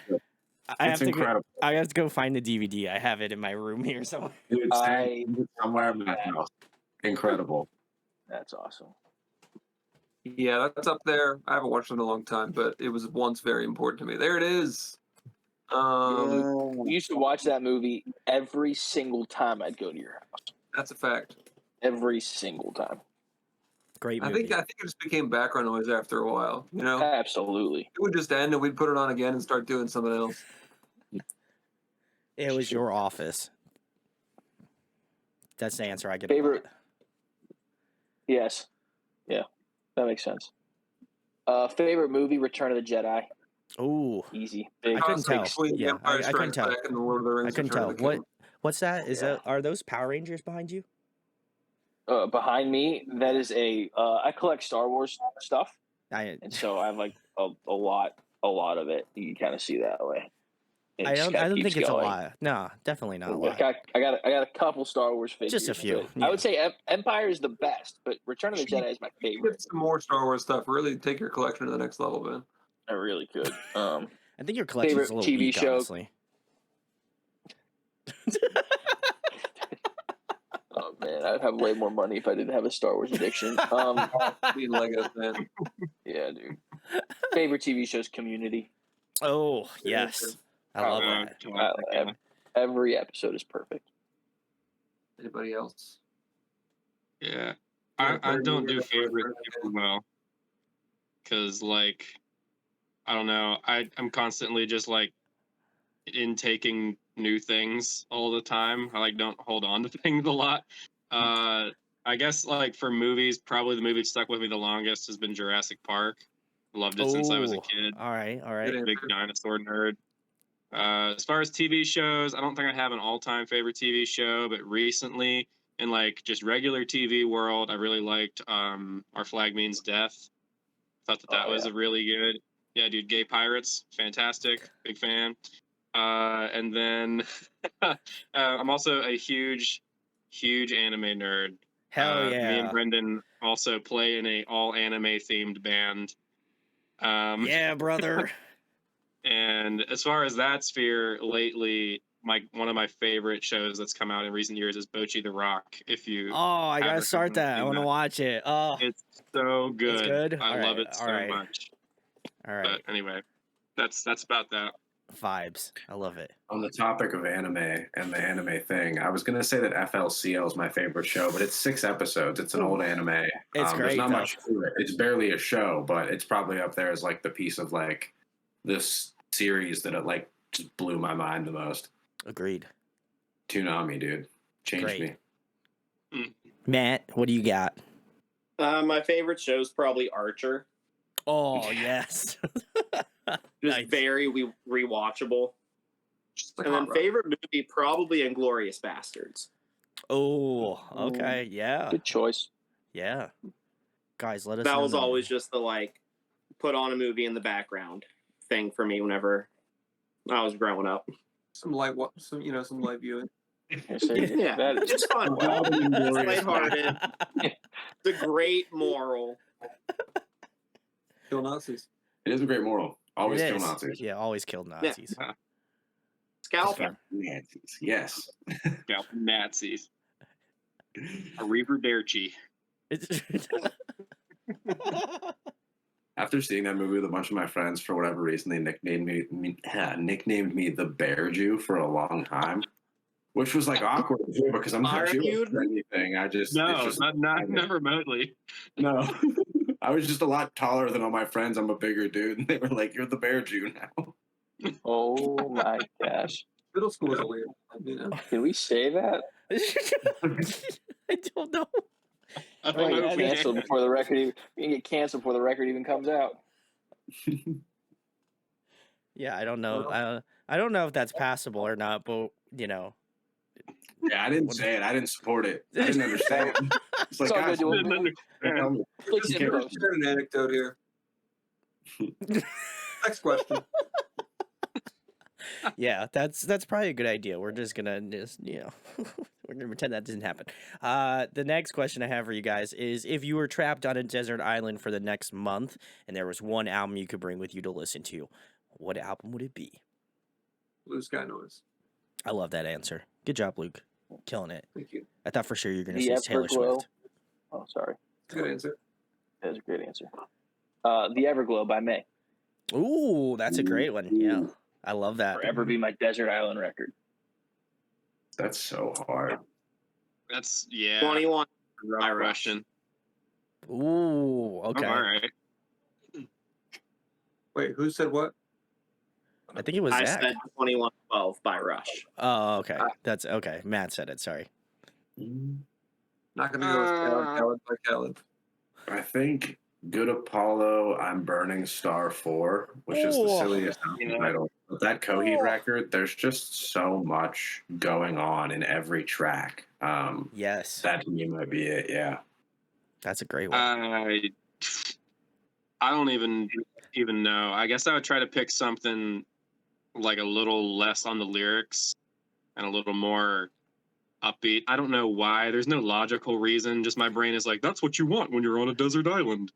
I It's have to incredible. I have to go find the DVD. I have it in my room here somewhere. Dude, I- somewhere in my house. Incredible. That's awesome. Yeah, that's up there. I haven't watched it in a long time, but it was once very important to me. There it is. We used to watch that movie every single time I'd go to your house. That's a fact. Every single time. Great I movie. think it just became background noise after a while. Absolutely. It would just end and we'd put it on again and start doing something else. It was your office. That's the answer I get. Favorite- Yes. Yeah. That makes sense. Favorite movie, Return of the Jedi. Oh, Easy. I Big. couldn't tell. Between The Yeah, Empire I couldn't Strikes tell. Back and The Lord of the Rings. I couldn't Return tell. of the King. What's that? Is Yeah. that are those Power Rangers behind you? Behind me, that is I collect Star Wars stuff, I and so I have like a lot of it. You can kind of see that way. It I just don't kinda I don't keeps think it's going. a lot. No, definitely not a I lot. got a couple Star Wars figures. Just a few, but yeah. I would say Empire is the best, but Return of the Jedi is my favorite. Get some more Star Wars stuff. Really take your collection to the next level, man. I really could. I think your collection is a Favorite little TV weak, show? honestly. Oh man, I'd have way more money if I didn't have a Star Wars addiction. Be Legos, man. Yeah, dude. Favorite TV show's Community. Oh yes, I love that. Every episode is perfect. Anybody else? Yeah. I don't do favorites super well. Because, like, I don't know. I'm constantly just, like, intaking new things all the time. I, like, don't hold on to things a lot. I guess, like, for movies, probably the movie that stuck with me the longest has been Jurassic Park. Loved it since I was a Oh, kid. All right. Good Big dinosaur nerd. As far as TV shows, I don't think I have an all-time favorite TV show, but recently in like just regular TV world, I really liked Our Flag Means Death. Thought that was a really good. Yeah, dude, Gay Pirates, fantastic, big fan. And then I'm also a huge anime nerd. Hell yeah. Me and Brendan also play in a all anime themed band. Yeah, brother. And as far as that sphere, lately, one of my favorite shows that's come out in recent years is Bocchi the Rock. If you I gotta haven't start that. I seen want to watch it. Oh, it's so good. It's good? I All love right, it all so right. much. all right. But anyway, that's about that. Vibes. I love it. On the topic of anime and the anime thing, I was gonna say that FLCL is my favorite show, but it's 6 episodes. It's an old anime. It's There's great, not though. much to it. It's barely a show, but it's probably up there as like the piece of like this series that it like just blew my mind the most. Agreed. Toonami, dude, changed Great. me. Matt, what do you got? My favorite show is probably Archer. Oh, yes. Just Nice. very rewatchable. Just like And then Hot Rod. favorite movie, probably Inglourious Bastards. Oh, okay. Yeah. Good choice. Yeah. Guys, let us That know. was always just the like put on a movie in the background thing for me whenever I was growing up. Some light viewing. Yeah, That is it's fun. Wow. It's lighthearted. It's a great moral. Kill Nazis. It is a great moral. Always It kill is. Nazis. Yeah, always killed Nazis. Scalp. Nazis, yes. Yeah, Nazis. Arrivederci. After seeing that movie with a bunch of my friends, for whatever reason, they nicknamed me the Bear Jew for a long time, which was like awkward too because I'm not Are Jewish you? or anything. It's No, just, not remotely. no. I was just a lot taller than all my friends. I'm a bigger dude, and they were like, "You're the Bear Jew now." Oh my gosh. Middle school is weird. Did we say that? I don't know. I We're don't gonna know get if we canceled can. before the record. We're gonna get canceled before the record even comes out. Yeah, I don't know. I don't know if that's passable or not, but Yeah, I didn't say it. I didn't support it. I didn't understand. It's like, It's all guys, good, Didn't understand. Fix it, Okay. bro. Got an anecdote here. Next question. yeah, that's probably a good idea. We're just gonna we're gonna pretend that didn't happen. The next question I have for you guys is: if you were trapped on a desert island for the next month, and there was one album you could bring with you to listen to, what album would it be? Blue Sky Noise. I love that answer. Good job, Luke. Killing it. Thank you. I thought for sure you were gonna The say Taylor Everglow. Swift. Oh, sorry. Good answer. That was a great answer. The Everglow by May. Ooh, that's a great one. Yeah, I love that. Forever be my desert island record. That's so hard. That's 21 Rough Russian. Ooh, okay. Oh, all right. Wait, who said what? I think it was I Zach. said 2112 by Rush. Oh, okay. That's okay. Matt said it. Sorry. Not gonna go with Khaled by Khaled. I think Good Apollo, I'm Burning Star 4, which is the Oh. silliest title. But that Coheed record, there's just so much going on in every track. Yes, That to me might be it, yeah. that's a great one. I don't even know. I guess I would try to pick something like a little less on the lyrics and a little more upbeat. I don't know why. There's no logical reason. Just my brain is like, that's what you want when you're on a desert island.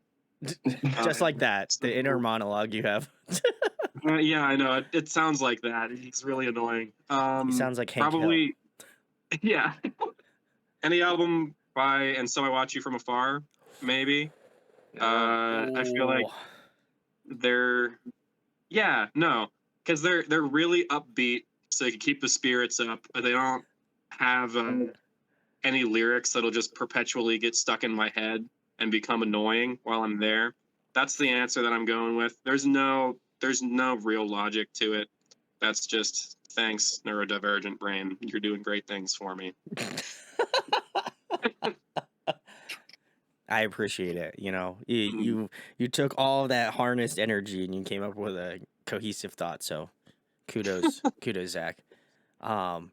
Just like that, the inner monologue you have. Yeah, I know. It sounds like that. It's really annoying. He sounds like Hank Hill. probably. Yeah. Any album by And So I Watch You From Afar, maybe. I feel like they're because they're really upbeat, so they can keep the spirits up, but they don't have any lyrics that'll just perpetually get stuck in my head and become annoying while I'm there. That's the answer that I'm going with. There's no real logic to it. That's just thanks, neurodivergent brain. You're doing great things for me. I appreciate it. You took all that harnessed energy and you came up with a cohesive thought. So, Kudos, Zach.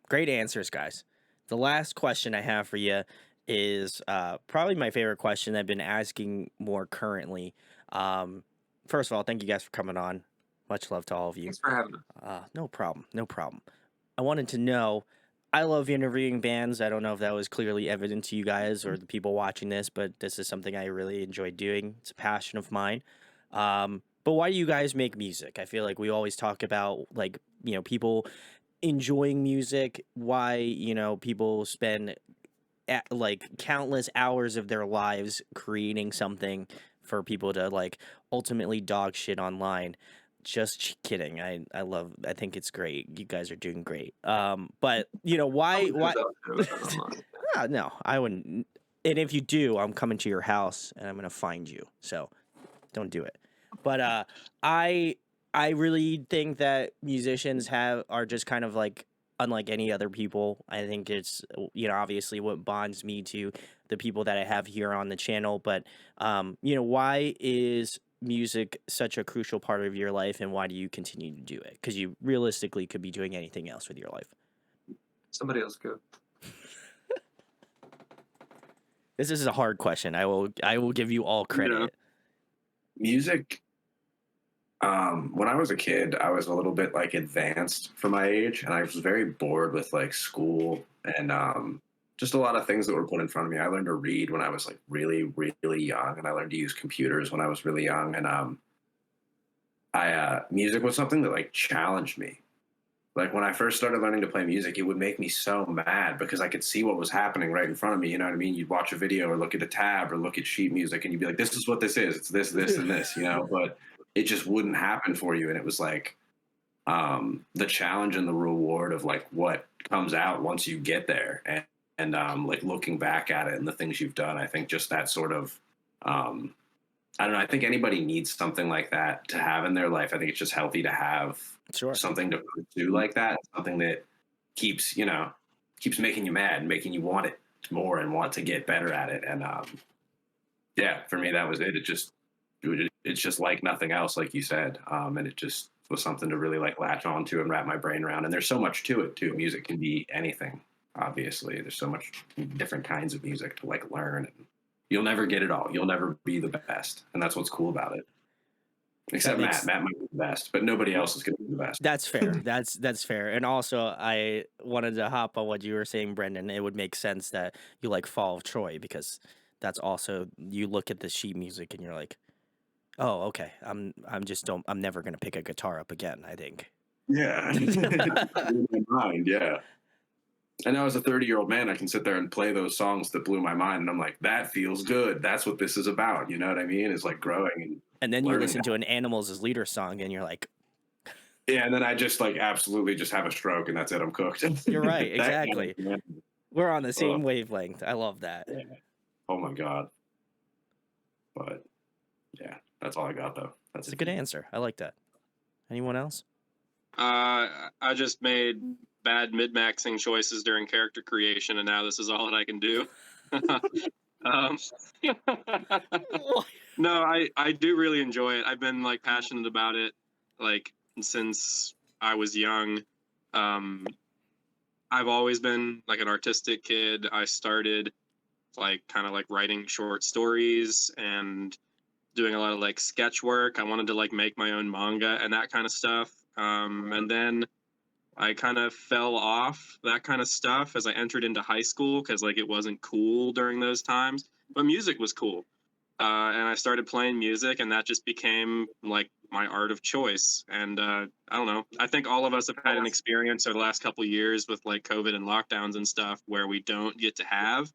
Great answers, guys. The last question I have for you is probably my favorite question I've been asking more currently. First of all, thank you guys for coming on. Much love to all of you. Thanks for having us. No problem. I wanted to know, I love interviewing bands. I don't know if that was clearly evident to you guys or the people watching this, but this is something I really enjoy doing. It's a passion of mine. But why do you guys make music? I feel like we always talk about, like, people enjoying music, why, people spend like countless hours of their lives creating something for people to like ultimately dog shit online. Just kidding. I think it's great. You guys are doing great. But why no, I wouldn't. And if you do, I'm coming to your house and I'm gonna find you. So don't do it. But I really think that musicians are just kind of like unlike any other people. I think it's obviously what bonds me to the people that I have here on the channel. But why is music such a crucial part of your life, and why do you continue to do it? Because you realistically could be doing anything else with your life. Somebody else go. This is a hard question. I will give you all credit. Yeah. Music. When I was a kid, I was a little bit like advanced for my age, and I was very bored with like school and just a lot of things that were put in front of me. I learned to read when I was like really, really young, and I learned to use computers when I was really young. And music was something that like challenged me. Like when I first started learning to play music, it would make me so mad because I could see what was happening right in front of me. You know what I mean? You'd watch a video or look at a tab or look at sheet music, and you'd be like, "This is what this is. It's this, this, and this." But it just wouldn't happen for you, and it was like the challenge and the reward of like what comes out once you get there, and like looking back at it and the things you've done. I think just that sort of I don't know. I think anybody needs something like that to have in their life. I think it's just healthy to have something to pursue like that, something that keeps making you mad and making you want it more and want to get better at it. And yeah, for me, that was it. It's just like nothing else, like you said. And it just was something to really like latch onto and wrap my brain around. And there's so much to it too. Music can be anything. Obviously, there's so much different kinds of music to like learn. And you'll never get it all. You'll never be the best, and that's what's cool about it. Except Matt. Matt might be the best, but nobody else is going to be the best. That's fair. That's fair. And also, I wanted to hop on what you were saying, Brendan. It would make sense that you like Fall of Troy because that's also, you look at the sheet music and you're like, oh, okay. I'm never gonna pick a guitar up again, I think. Yeah. In my mind, yeah. And now as a 30-year-old man, I can sit there and play those songs that blew my mind, and I'm like, that feels good. That's what this is about. You know what I mean? It's like growing and then you listen to an Animals as Leader song, and you're like, yeah. And then I just like absolutely just have a stroke, and that's it. I'm cooked. You're right. Exactly. We're on the same wavelength. I love that. Yeah. Oh my god. But yeah, that's all I got though. That's a good answer. I like that. Anyone else? I just made bad mid-maxing choices during character creation, and now this is all that I can do. No, I do really enjoy it. I've been like passionate about it like since I was young. I've always been like an artistic kid. I started like kind of like writing short stories and doing a lot of like sketch work. I wanted to like make my own manga and that kind of stuff. And then I kind of fell off that kind of stuff as I entered into high school because like it wasn't cool during those times, but music was cool. And I started playing music, and that just became like my art of choice. And I don't know. I think all of us have had an experience over the last couple of years with like COVID and lockdowns and stuff where we don't get to have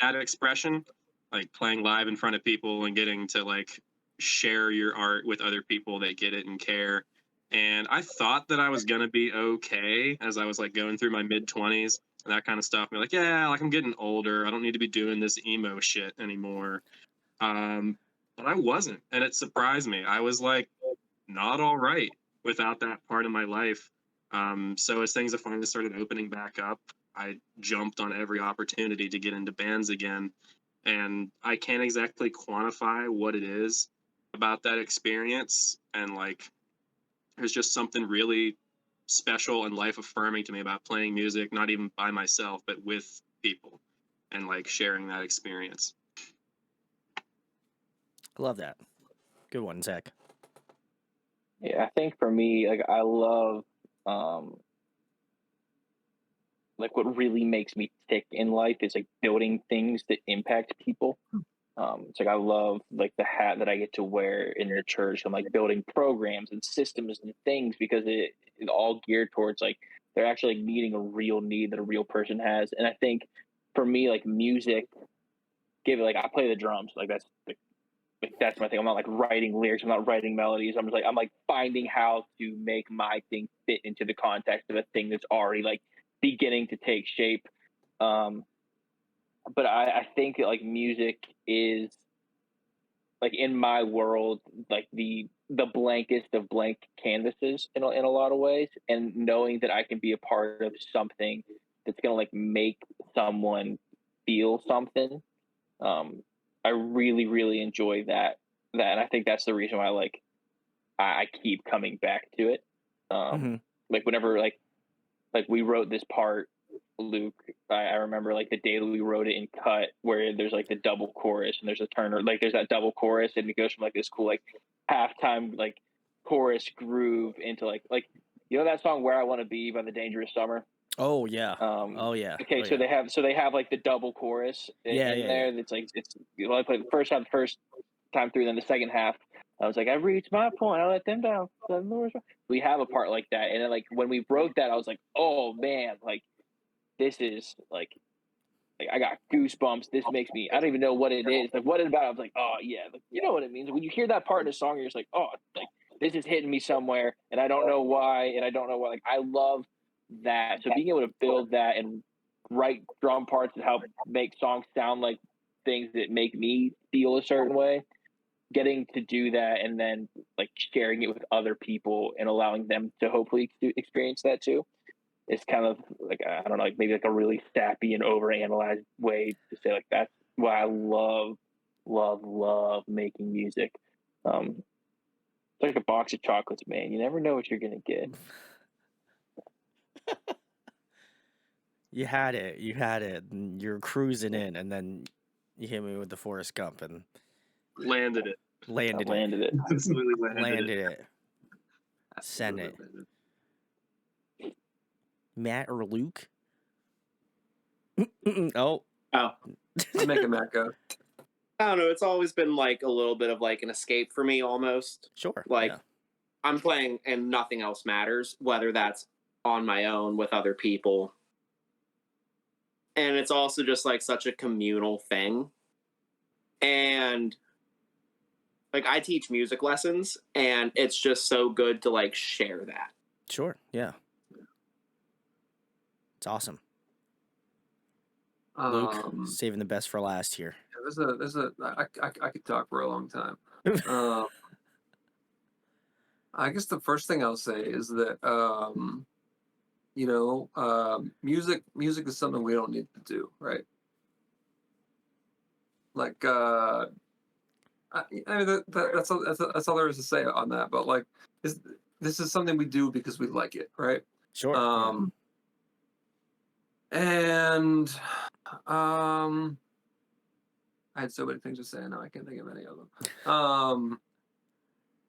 that expression, like playing live in front of people and getting to like share your art with other people that get it and care. And I thought that I was going to be okay as I was like going through my mid-20s and that kind of stuff. I'm like, yeah, like I'm getting older. I don't need to be doing this emo shit anymore. But I wasn't. And it surprised me. I was like not all right without that part of my life. So as things have finally started opening back up, I jumped on every opportunity to get into bands again. And I can't exactly quantify what it is about that experience. And like, there's just something really special and life affirming to me about playing music, not even by myself, but with people, and like sharing that experience. Love that. Good one, Zach. Yeah, I think for me, like I love like what really makes me tick in life is like building things that impact people. It's like I love like the hat that I get to wear in the church. I'm like building programs and systems and things because it all geared towards like they're actually like meeting a real need that a real person has. And I think for me, like music, give it like I play the drums, like that's my thing. I'm not like writing lyrics. I'm not writing melodies. I'm like finding how to make my thing fit into the context of a thing that's already like beginning to take shape. But I think like music is like in my world like the blankest of blank canvases in a lot of ways, and knowing that I can be a part of something that's gonna like make someone feel something. I really, really enjoy that, and I think that's the reason why like I keep coming back to it. Like whenever like we wrote this part, Luke, I remember like the day that we wrote it in cut, where there's like the double chorus and there's a turn, or like there's that double chorus and it goes from like this cool like halftime like chorus groove into like you know that song "Where I Want to Be" by the Dangerous Summer. Oh yeah. Okay, Oh, so yeah. they have like the double chorus in there. It's like it's well, I played the first time through, then the second half I was like, I reached my point, I let them down. We have a part like that, and then like when we wrote that, I was like, oh man, like this is like I got goosebumps. This makes me, I don't even know what it is. Like what it about? I was like, oh yeah, like, you know what it means when you hear that part in a song. You're just like, oh, like this is hitting me somewhere, and I don't know why, and I don't know why. Like I love that. So being able to build that and write drum parts that help make songs sound like things that make me feel a certain way, getting to do that and then like sharing it with other people and allowing them to hopefully experience that too. It's kind of like I don't know, like maybe like a really sappy and overanalyzed way to say like that's why I love making music. It's like a box of chocolates, man. You never know what you're gonna get. You had it. And you're cruising in, and then you hit me with the Forrest Gump and Landed it. landed it. Absolutely landed it. Send it. Matt or Luke? Oh. Oh, I'm making Matt go. I don't know. It's always been like a little bit of like an escape for me almost. Sure. Like yeah. I'm playing and nothing else matters, whether that's on my own with other people. And it's also just like such a communal thing. And like I teach music lessons, and it's just so good to like share that. Sure. Yeah. It's awesome. Luke, saving the best for last here. I could talk for a long time. I guess the first thing I'll say is that music is something we don't need to do, right? Like I mean that's all there is to say on that. But like this is something we do because we like it, right? Sure. And I had so many things to say, and now I can't think of any of them.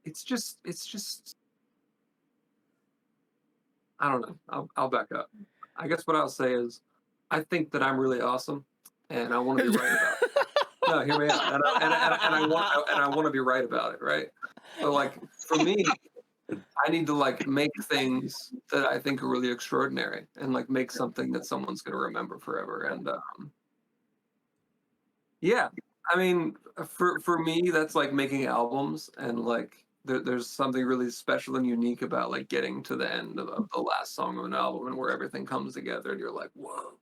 It's just I don't know. I'll back up. I guess what I'll say is I think that I'm really awesome, and I want to be right about it. No, hear me out. And I want to be right about it, right? So like for me, I need to like make things that I think are really extraordinary and like make something that someone's gonna remember forever. And yeah, I mean, for me, that's like making albums, and like there's something really special and unique about like getting to the end of the last song of an album and where everything comes together, and you're like, whoa,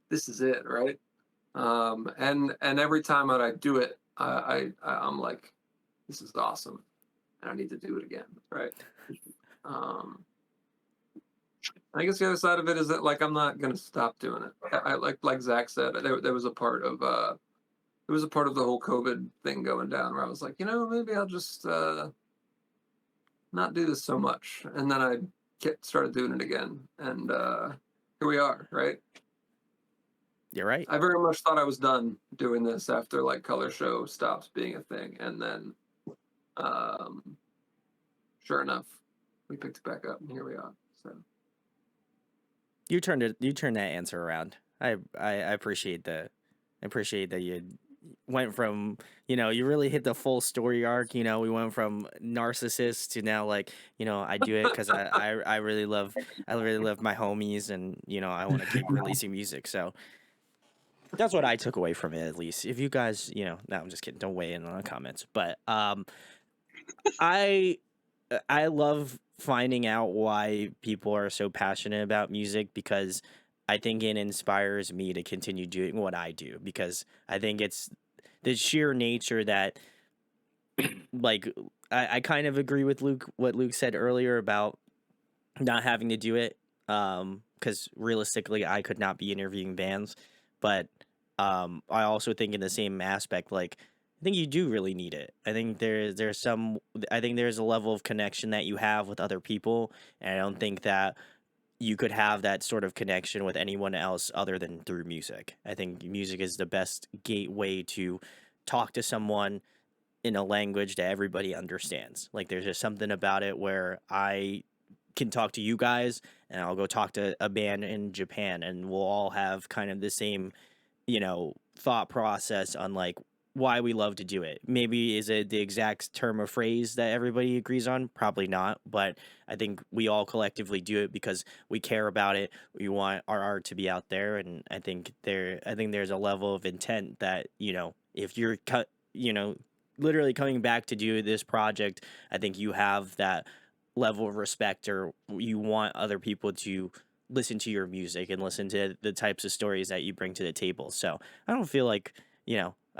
this is it, right? And every time that I do it, I'm like, this is awesome, and I need to do it again, right? I guess the other side of it is that like I'm not gonna stop doing it. I like Zach said, there was a part of it was a part of the whole COVID thing going down where I was like, maybe I'll just not do this so much. And then I started doing it again, and here we are, right? You're right. I very much thought I was done doing this after like Color Show stops being a thing, and then, sure enough, we picked it back up, and here we are. So You turned that answer around. I appreciate that you went from, you really hit the full story arc. We went from narcissist to now, like, I do it because I really love my homies, and I want to keep releasing music. So that's what I took away from it, at least. If you guys, no, I'm just kidding. Don't weigh in on the comments. But I love finding out why people are so passionate about music, because I think it inspires me to continue doing what I do, because I think it's the sheer nature that, like, I kind of agree with what Luke said earlier about not having to do it, because realistically I could not be interviewing bands, but I also think in the same aspect, like, I think you do really need it. I think there's a level of connection that you have with other people, and I don't think that you could have that sort of connection with anyone else other than through music. I think music is the best gateway to talk to someone in a language that everybody understands. Like, there's just something about it where I can talk to you guys, and I'll go talk to a band in Japan, and we'll all have kind of the same, thought process on, like, why we love to do it. Maybe is it the exact term or phrase that everybody agrees on? Probably not, but I think we all collectively do it because we care about it. We want our art to be out there, and I think there's a level of intent that, if you're literally coming back to do this project, I think you have that level of respect, or you want other people to listen to your music and listen to the types of stories that you bring to the table. So I don't feel like,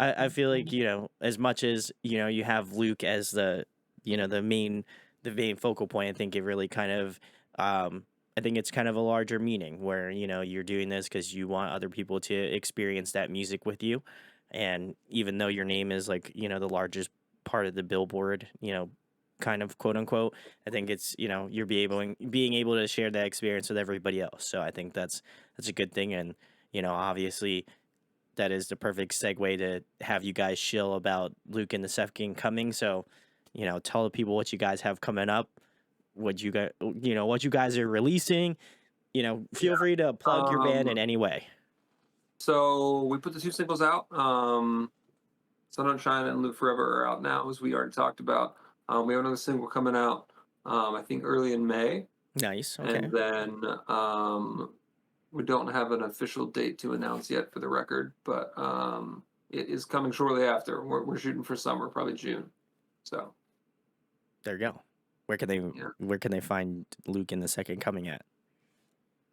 I feel like, as much as, you have Luke as the main focal point, I think it really kind of, I think it's kind of a larger meaning where, you're doing this because you want other people to experience that music with you. And even though your name is, like, the largest part of the Billboard, kind of, quote unquote, I think it's, you're being able to share that experience with everybody else. So I think that's a good thing. And, obviously that is the perfect segue to have you guys shill about Luke and the Second Coming. So, tell the people what you guys have coming up, what you guys are releasing, feel free to plug your band in any way. So we put the 2 singles out. Sun Don't Shine and Live Forever are out now, as we already talked about. We have another single coming out, I think early in May. Nice. Okay. And then we don't have an official date to announce yet for the record, but it is coming shortly after. We're shooting for summer, probably June. So there you go. Where can they find Luke in the Second Coming at?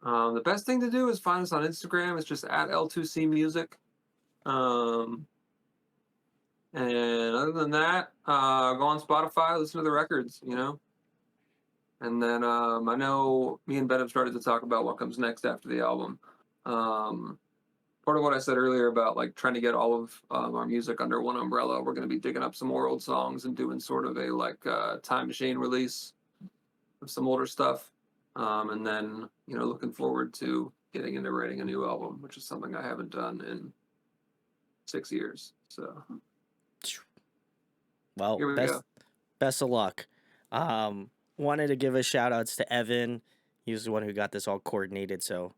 The best thing to do is find us on Instagram. It's just at L2C Music. And other than that, go on Spotify, listen to the records, And then I know me and Ben have started to talk about what comes next after the album. Part of what I said earlier about, like, trying to get all of our music under one umbrella, we're going to be digging up some more old songs and doing sort of a, like, time machine release of some older stuff. And then, looking forward to getting into writing a new album, which is something I haven't done in 6 years. So, well, best of luck. Wanted to give a shout outs to Evan. He was the one who got this all coordinated. So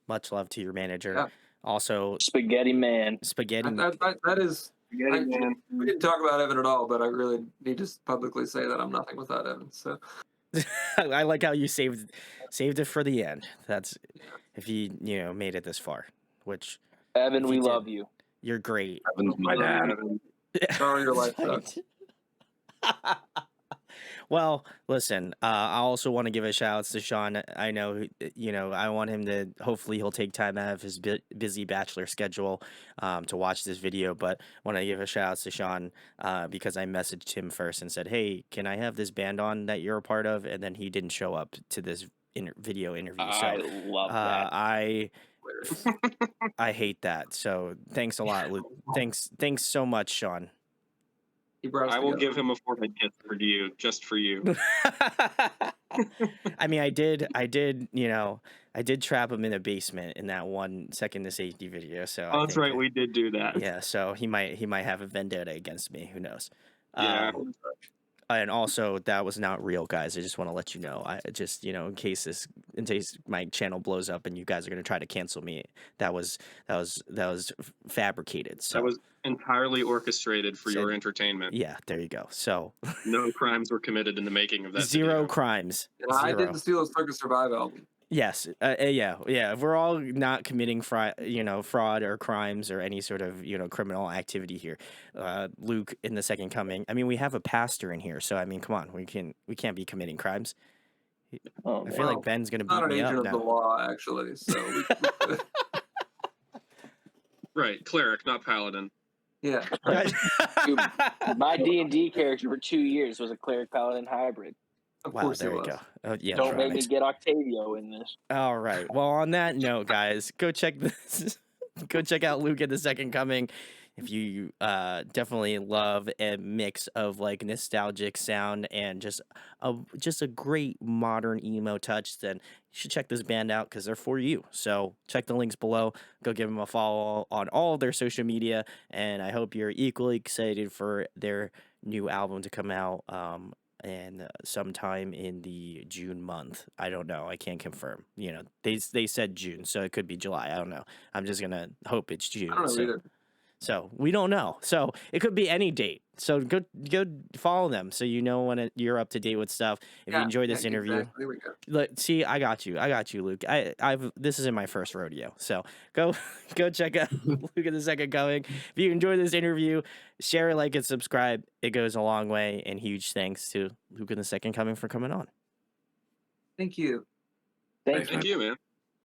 much love to your manager. Yeah. Also, Spaghetti Man. That is. We didn't talk about Evan at all, but I really need to publicly say that I'm nothing without Evan. So I like how you saved it for the end. That's if you made it this far. Which Evan, we love you. You're great. Evan's my dad. Sorry, your life sucks. Well, listen, I also want to give a shout out to Sean. I know, I want him to, hopefully he'll take time out of his busy bachelor schedule to watch this video, but I want to give a shout out to Sean because I messaged him first and said, hey, can I have this band on that you're a part of? And then he didn't show up to this video interview. So I love that. I hate that. So thanks a lot, Luke. Thanks so much, Sean. He brought us I will together. give him a forehead kiss for you, just for you. I mean, I did, I did trap him in a basement in that 1 second to safety video. So I Oh, that's think right. We did do that. yeah, so he might have a vendetta against me. Who knows? Yeah. And also that was not real, guys. I just want to let you know. I just, in case my channel blows up and you guys are going to try to cancel me, that was fabricated. So That was entirely orchestrated for your Said- entertainment. yeah, there you go. So No crimes were committed in the making of that zero video. crimes. And I Zero. didn't steal a Circus Survive album. Yes. Yeah. If we're all not committing fraud or crimes or any sort of criminal activity here, Luke in the Second Coming. I mean, we have a pastor in here, so I mean, come on, we can't be committing crimes. Oh, I feel like Ben's gonna beat Not an me up agent of the now. law, actually. So we Right, cleric, not paladin. yeah. Dude, my D&D character for 2 years was a cleric paladin hybrid. Of Wow, course there it you was. go. Oh, yeah, Don't make right. me get Octavio in this. All right. Well, on that note, guys, go check this. Go check out Luke in the Second Coming. If you definitely love a mix of like nostalgic sound and just a great modern emo touch, then you should check this band out because they're for you. So check the links below. Go give them a follow on all of their social media, and I hope you're equally excited for their new album to come out. And sometime in the June month. I don't know. I can't confirm. They said June, so it could be July. I don't know. I'm just gonna hope it's June. I don't know either. So we don't know. So it could be any date. So go follow them so you know when you're up to date with stuff. If you enjoy this interview, exactly. There we go. look, see, I got you, Luke. This isn't my first rodeo, so go check out Luke in the Second Coming. If you enjoy this interview, share, like, and subscribe. It goes a long way. And huge thanks to Luke in the Second Coming for coming on. Thank you. Thank you. Thank you, man.